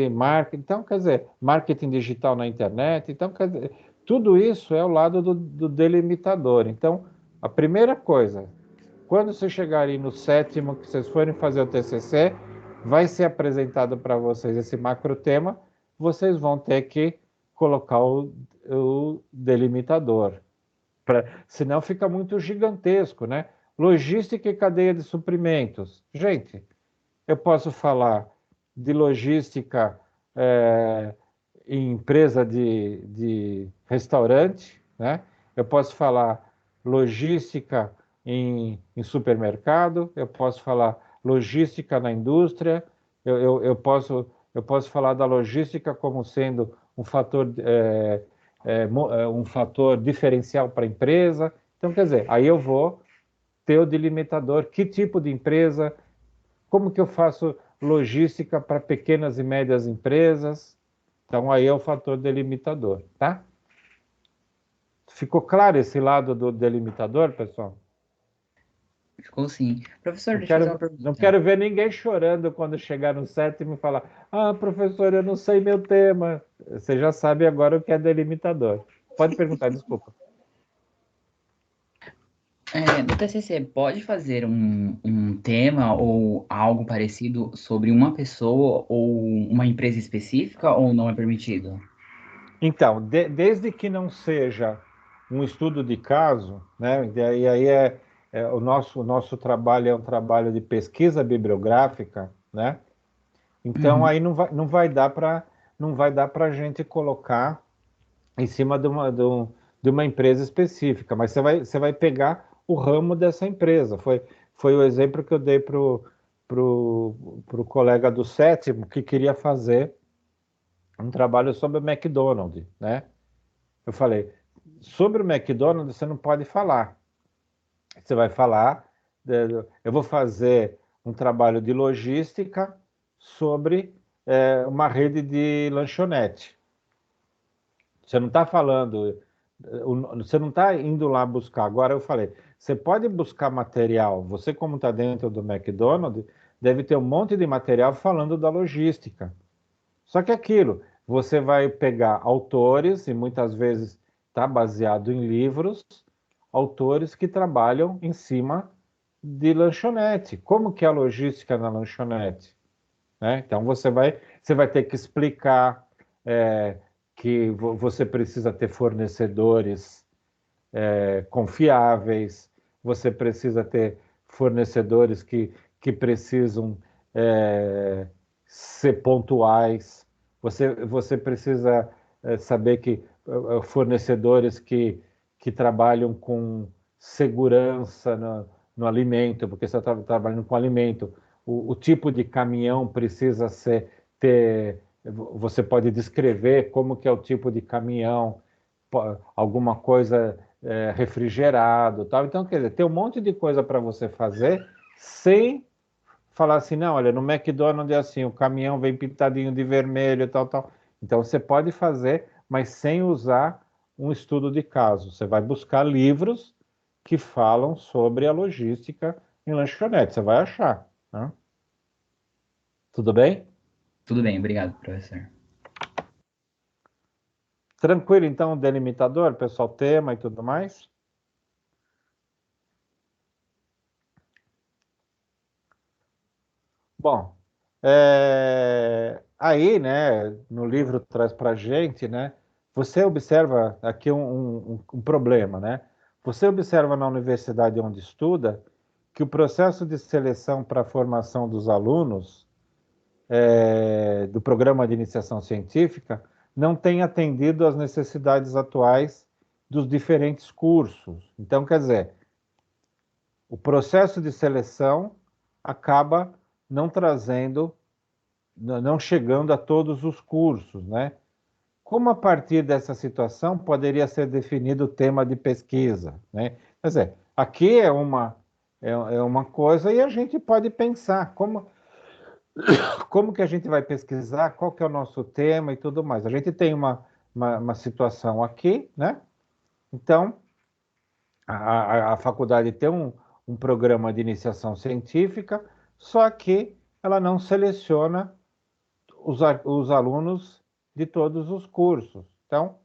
então, quer dizer, marketing digital na internet. Então, quer dizer, tudo isso é o lado do delimitador. Então, a primeira coisa, quando vocês chegarem no 7º, que vocês forem fazer o TCC, vai ser apresentado para vocês esse macro tema, vocês vão ter que colocar o delimitador. Senão fica muito gigantesco, né? Logística e cadeia de suprimentos. Gente, eu posso falar de logística em empresa de restaurante, né? Eu posso falar logística em supermercado, eu posso falar logística na indústria, eu posso falar da logística como sendo um fator, um fator diferencial para a empresa. Então, quer dizer, aí eu vou ter o delimitador, que tipo de empresa, como que eu faço logística para pequenas e médias empresas. Então, aí é o fator delimitador, tá? Ficou claro esse lado do delimitador, pessoal? Ficou sim. Professor, deixa eu fazer uma pergunta. Não quero ver ninguém chorando quando chegar no 7º e falar: ah, professor, eu não sei meu tema. Você já sabe agora o que é delimitador. Pode perguntar, desculpa. No TCC, pode fazer um tema ou algo parecido sobre uma pessoa ou uma empresa específica ou não é permitido? Então, desde que não seja um estudo de caso, né? E aí o nosso trabalho é um trabalho de pesquisa bibliográfica, né? Então aí não vai dar para a gente colocar em cima de uma empresa específica, mas você vai pegar o ramo dessa empresa. Foi o exemplo que eu dei pro colega do 7º que queria fazer um trabalho sobre o McDonald's, né? Eu falei, sobre o McDonald's você não pode falar. Você vai falar, eu vou fazer um trabalho de logística sobre uma rede de lanchonete. Você não está falando, você não está indo lá buscar. Agora eu falei, você pode buscar material, você como está dentro do McDonald's, deve ter um monte de material falando da logística. Só que aquilo, você vai pegar autores, e muitas vezes está baseado em livros, autores que trabalham em cima de lanchonete. Como que é a logística na lanchonete? Né? Então você vai ter que explicar que você precisa ter fornecedores confiáveis, você precisa ter fornecedores que precisam ser pontuais, você precisa saber que fornecedores que trabalham com segurança no alimento, porque você está trabalhando com alimento, o tipo de caminhão precisa você pode descrever como que é o tipo de caminhão, alguma coisa refrigerado, tal. Então, quer dizer, tem um monte de coisa para você fazer sem falar assim, não, olha, no McDonald's é assim, o caminhão vem pintadinho de vermelho, tal, tal. Então, você pode fazer, mas sem usar um estudo de caso. Você vai buscar livros que falam sobre a logística em lanchonete. Você vai achar. Né? Tudo bem? Tudo bem, obrigado, professor. Tranquilo, então, o delimitador, pessoal, tema e tudo mais? Bom, aí, né, no livro traz para a gente, né, você observa aqui um problema, né? Você observa na universidade onde estuda que o processo de seleção para a formação dos alunos do programa de iniciação científica não tem atendido às necessidades atuais dos diferentes cursos. Então, quer dizer, o processo de seleção acaba não trazendo, não chegando a todos os cursos, né? Como a partir dessa situação poderia ser definido o tema de pesquisa, né? Quer dizer, aqui é uma coisa e a gente pode pensar como que a gente vai pesquisar, qual que é o nosso tema e tudo mais. A gente tem uma situação aqui, né? Então, a faculdade tem um programa de iniciação científica, só que ela não seleciona os alunos de todos os cursos. Então,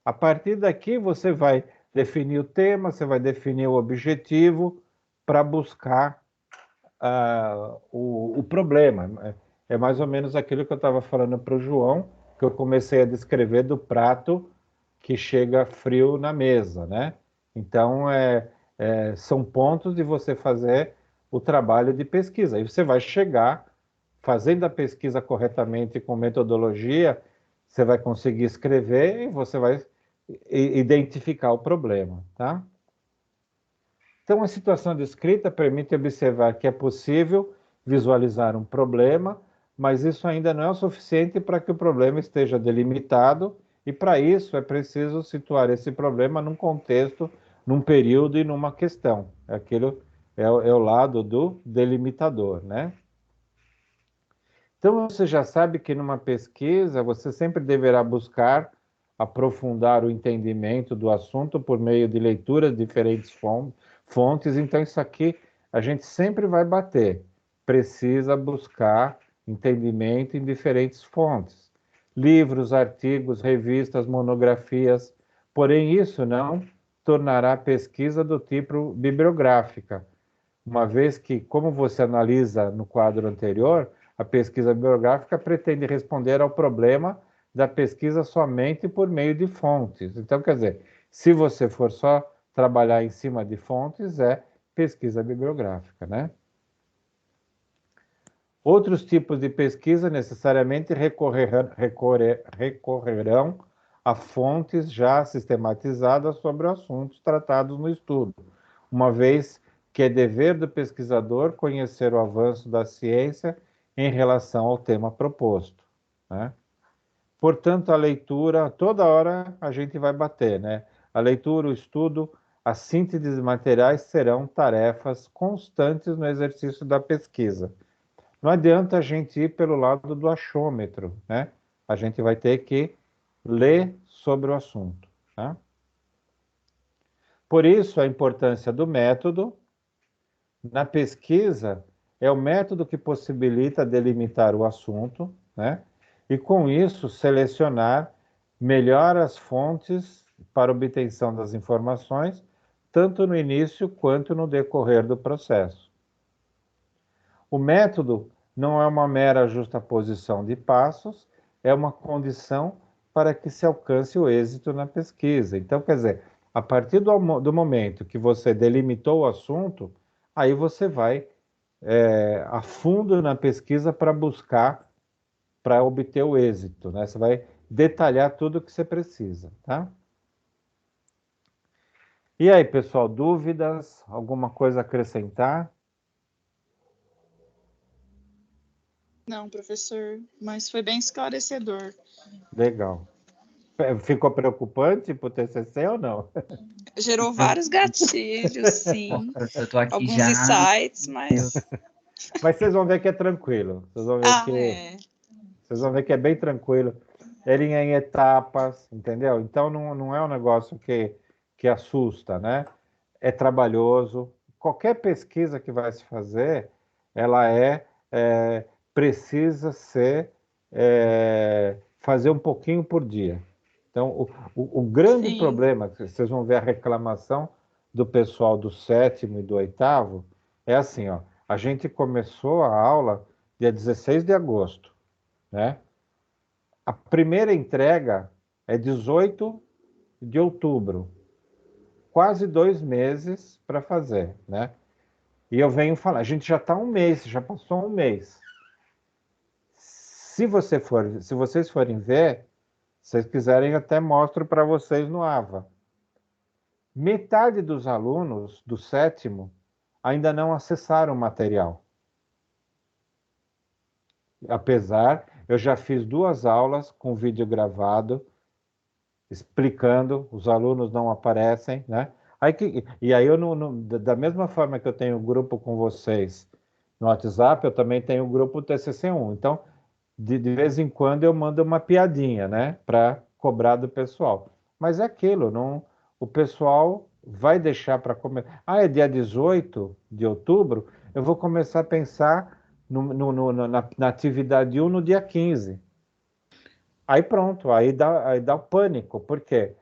a partir daqui, você vai definir o tema, você vai definir o objetivo para buscar o problema. É mais ou menos aquilo que eu estava falando para o João, que eu comecei a descrever do prato que chega frio na mesa, né? Então, são pontos de você fazer o trabalho de pesquisa. Aí você vai chegar, fazendo a pesquisa corretamente com metodologia, você vai conseguir escrever e você vai identificar o problema, tá? Então, a situação descrita permite observar que é possível visualizar um problema, mas isso ainda não é o suficiente para que o problema esteja delimitado, e para isso é preciso situar esse problema num contexto, num período e numa questão. Aquilo é o lado do delimitador, né? Então, você já sabe que numa pesquisa você sempre deverá buscar aprofundar o entendimento do assunto por meio de leitura de diferentes fontes. Então, isso aqui a gente sempre vai bater. Precisa buscar entendimento em diferentes fontes. Livros, artigos, revistas, monografias. Porém, isso não tornará a pesquisa do tipo bibliográfica, uma vez que, como você analisa no quadro anterior, a pesquisa bibliográfica pretende responder ao problema da pesquisa somente por meio de fontes. Então, quer dizer, se você for só trabalhar em cima de fontes, é pesquisa bibliográfica, né? Outros tipos de pesquisa necessariamente recorrerão a fontes já sistematizadas sobre assuntos tratados no estudo, uma vez que é dever do pesquisador conhecer o avanço da ciência em relação ao tema proposto, né? Portanto, a leitura, toda hora a gente vai bater, né? A leitura, o estudo, a síntese de materiais serão tarefas constantes no exercício da pesquisa. Não adianta a gente ir pelo lado do achômetro, né? A gente vai ter que ler sobre o assunto, tá? Por isso, a importância do método. Na pesquisa, é o método que possibilita delimitar o assunto, né? E, com isso, selecionar melhor as fontes para obtenção das informações, tanto no início quanto no decorrer do processo. O método não é uma mera justaposição de passos, é uma condição para que se alcance o êxito na pesquisa. Então, quer dizer, a partir do momento que você delimitou o assunto, aí você vai a fundo na pesquisa para buscar, para obter o êxito, né? Você vai detalhar tudo o que você precisa, tá? E aí, pessoal, dúvidas? Alguma coisa a acrescentar? Não, professor, mas foi bem esclarecedor. Legal. Ficou preocupante para o TCC ou não? Gerou vários gatilhos, sim. Eu tô aqui alguns já. insights, mas... Mas vocês vão ver que é tranquilo. Vocês vão ver vocês vão ver que é bem tranquilo. Ele é em etapas, entendeu? Então não é um negócio que assusta, né? É trabalhoso. Qualquer pesquisa que vai se fazer, ela precisa ser fazer um pouquinho por dia. Então, o grande problema, vocês vão ver a reclamação do pessoal do 7º e do 8º, é assim, ó, a gente começou a aula dia 16 de agosto, né? A primeira entrega é 18 de outubro, quase 2 meses para fazer, né? E eu venho falar, a gente já está um mês, já passou um mês. Se vocês forem ver, se vocês quiserem, até mostro para vocês no AVA. Metade dos alunos do 7º ainda não acessaram o material. Apesar, eu já fiz 2 aulas com vídeo gravado, explicando, os alunos não aparecem, né? E aí, da mesma forma que eu tenho grupo com vocês no WhatsApp, eu também tenho o grupo TCC1. Então, de vez em quando eu mando uma piadinha, né, para cobrar do pessoal. Mas é aquilo, o pessoal vai deixar para começar. Ah, é dia 18 de outubro, eu vou começar a pensar na atividade 1 no dia 15. Aí pronto, aí dá o pânico, por quê?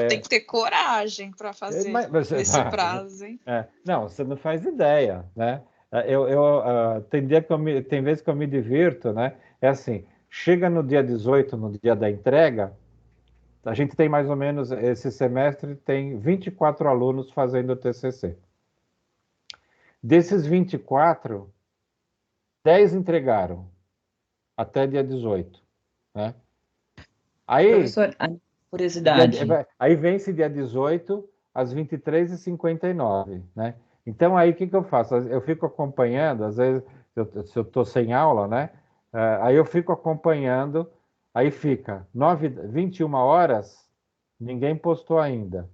Tem que ter coragem para fazer nesse prazo, hein? Não, você não faz ideia, né? Tem vezes que eu me divirto, né? É assim, chega no dia 18, no dia da entrega, a gente tem mais ou menos, esse semestre tem 24 alunos fazendo o TCC. Desses 24, 10 entregaram até dia 18, né? Aí, professor, curiosidade. Aí vence dia 18 às 23h59, né? Então, aí o que eu faço? Eu fico acompanhando, às vezes, se eu estou sem aula, né? Aí eu fico acompanhando, aí fica 21 horas, ninguém postou ainda.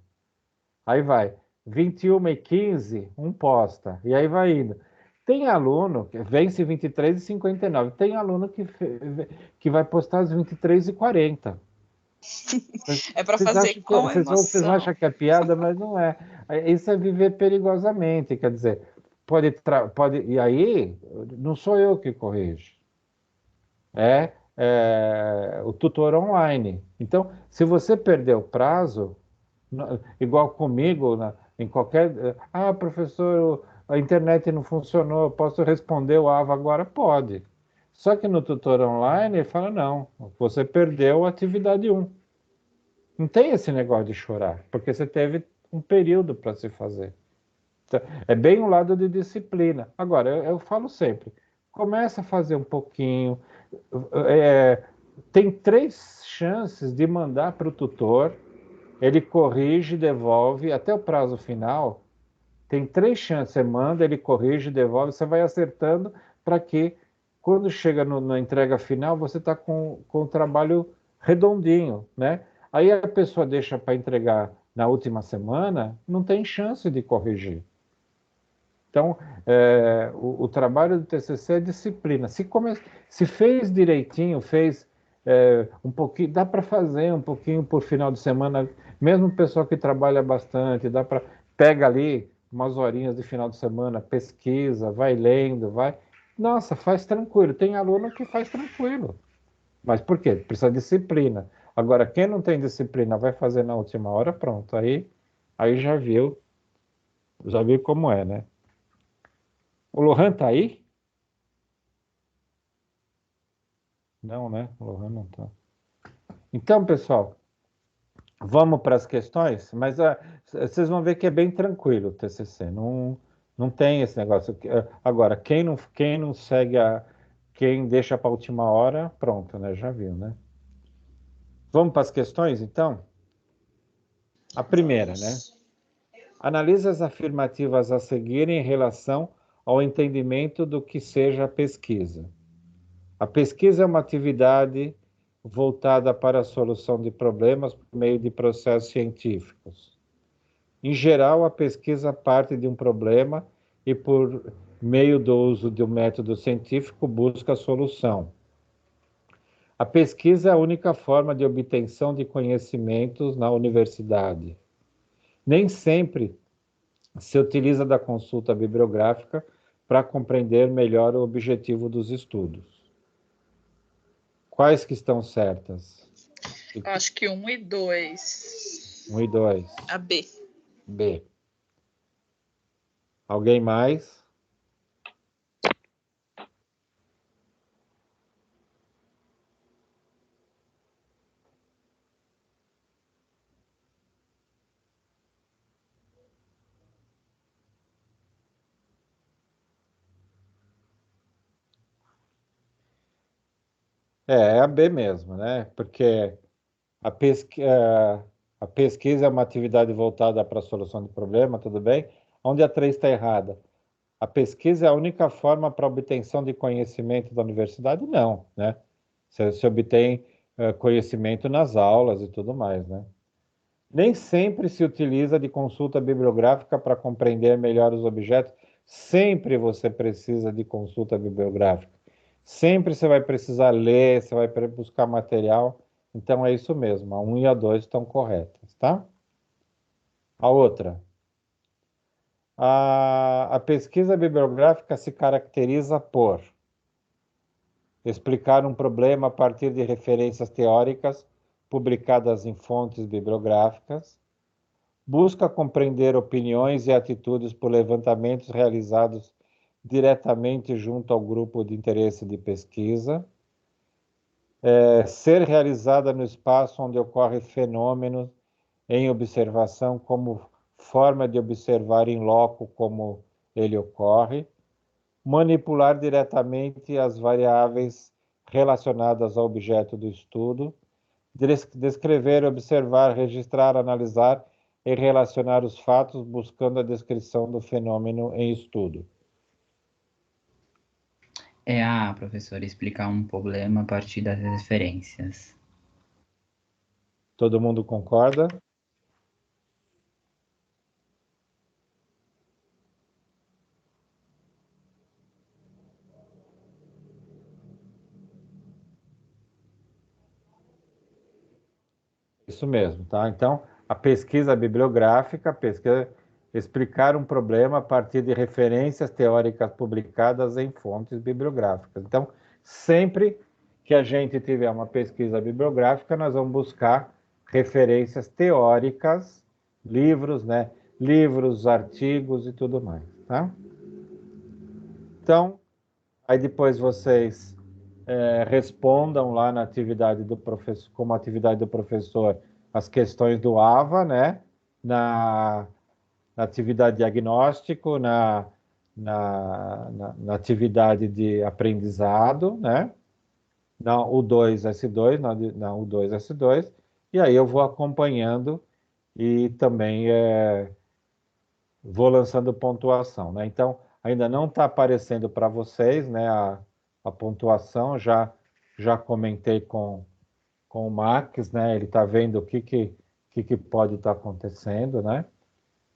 Aí vai, 21h15, um posta, e aí vai indo. Tem aluno que vence 23h59, tem aluno que vai postar às 23h40. É para fazer com vocês emoção. acham que é piada, mas não é. Isso é viver perigosamente, quer dizer, pode, e aí não sou eu que corrijo, é o tutor online. Então, se você perder o prazo, igual comigo, em qualquer... professor, a internet não funcionou, posso responder o AVA agora? Pode. Só que no tutor online ele fala, não, você perdeu a atividade 1. Não tem esse negócio de chorar, porque você teve um período para se fazer. Então, é bem um lado de disciplina. Agora, eu falo sempre, começa a fazer um pouquinho. Tem 3 chances de mandar para o tutor, ele corrige, devolve, até o prazo final, tem 3 chances, você manda, ele corrige, devolve, você vai acertando para que, quando chega na entrega final, você está com o trabalho redondinho, né? Aí a pessoa deixa para entregar na última semana, não tem chance de corrigir. Então, o trabalho do TCC é disciplina. Se fez direitinho, fez um pouquinho, dá para fazer um pouquinho por final de semana, mesmo o pessoal que trabalha bastante, pega ali umas horinhas de final de semana, pesquisa, vai lendo, Nossa, faz tranquilo. Tem aluno que faz tranquilo. Mas por quê? Precisa de disciplina. Agora, quem não tem disciplina vai fazer na última hora, pronto. Aí já viu como é, né? O Lohan tá aí? Não, né? O Lohan não tá. Então, pessoal, vamos para as questões, mas vocês vão ver que é bem tranquilo o TCC. Não tem esse negócio. Agora, quem não segue quem deixa para a última hora, pronto, né? Já viu, né? Vamos para as questões, então? A primeira, né? Analise as afirmativas a seguir em relação ao entendimento do que seja a pesquisa. A pesquisa é uma atividade voltada para a solução de problemas por meio de processos científicos. Em geral, a pesquisa parte de um problema e, por meio do uso de um método científico, busca a solução. A pesquisa é a única forma de obtenção de conhecimentos na universidade. Nem sempre se utiliza da consulta bibliográfica para compreender melhor o objetivo dos estudos. Quais que estão certas? Eu acho que 1 e 2. 1 e 2. A B. B. Alguém mais? É a B mesmo, né? Porque a pesquisa é uma atividade voltada para a solução de problema, tudo bem? Onde a 3 está errada? A pesquisa é a única forma para a obtenção de conhecimento da universidade? Não, né? Você obtém conhecimento nas aulas e tudo mais, né? Nem sempre se utiliza de consulta bibliográfica para compreender melhor os objetos. Sempre você precisa de consulta bibliográfica. Sempre você vai precisar ler, você vai buscar material. Então, é isso mesmo. A 1 e a 2 estão corretas, tá? A outra. A pesquisa bibliográfica se caracteriza por explicar um problema a partir de referências teóricas publicadas em fontes bibliográficas, busca compreender opiniões e atitudes por levantamentos realizados diretamente junto ao grupo de interesse de pesquisa, ser realizada no espaço onde ocorre fenômenos em observação como forma de observar em loco como ele ocorre, manipular diretamente as variáveis relacionadas ao objeto do estudo, descrever, observar, registrar, analisar e relacionar os fatos buscando a descrição do fenômeno em estudo. Professor, explicar um problema a partir das referências. Todo mundo concorda? Isso mesmo, tá? Então, a pesquisa bibliográfica, explicar um problema a partir de referências teóricas publicadas em fontes bibliográficas. Então, sempre que a gente tiver uma pesquisa bibliográfica, nós vamos buscar referências teóricas, livros, né? Livros, artigos e tudo mais, tá? Então, aí depois vocês respondam lá na atividade do professor, como atividade do professor, as questões do AVA, né? Na atividade diagnóstico, na atividade de aprendizado, né? Na U2S2, na U2S2, e aí eu vou acompanhando e também vou lançando pontuação, né? Então, ainda não está aparecendo para vocês, né, a pontuação, já comentei com o Max, né? Ele está vendo o que pode estar acontecendo, né?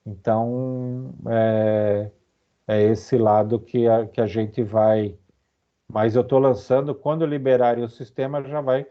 Então, é esse lado que a gente vai... Mas eu estou lançando, quando liberarem o sistema, já vai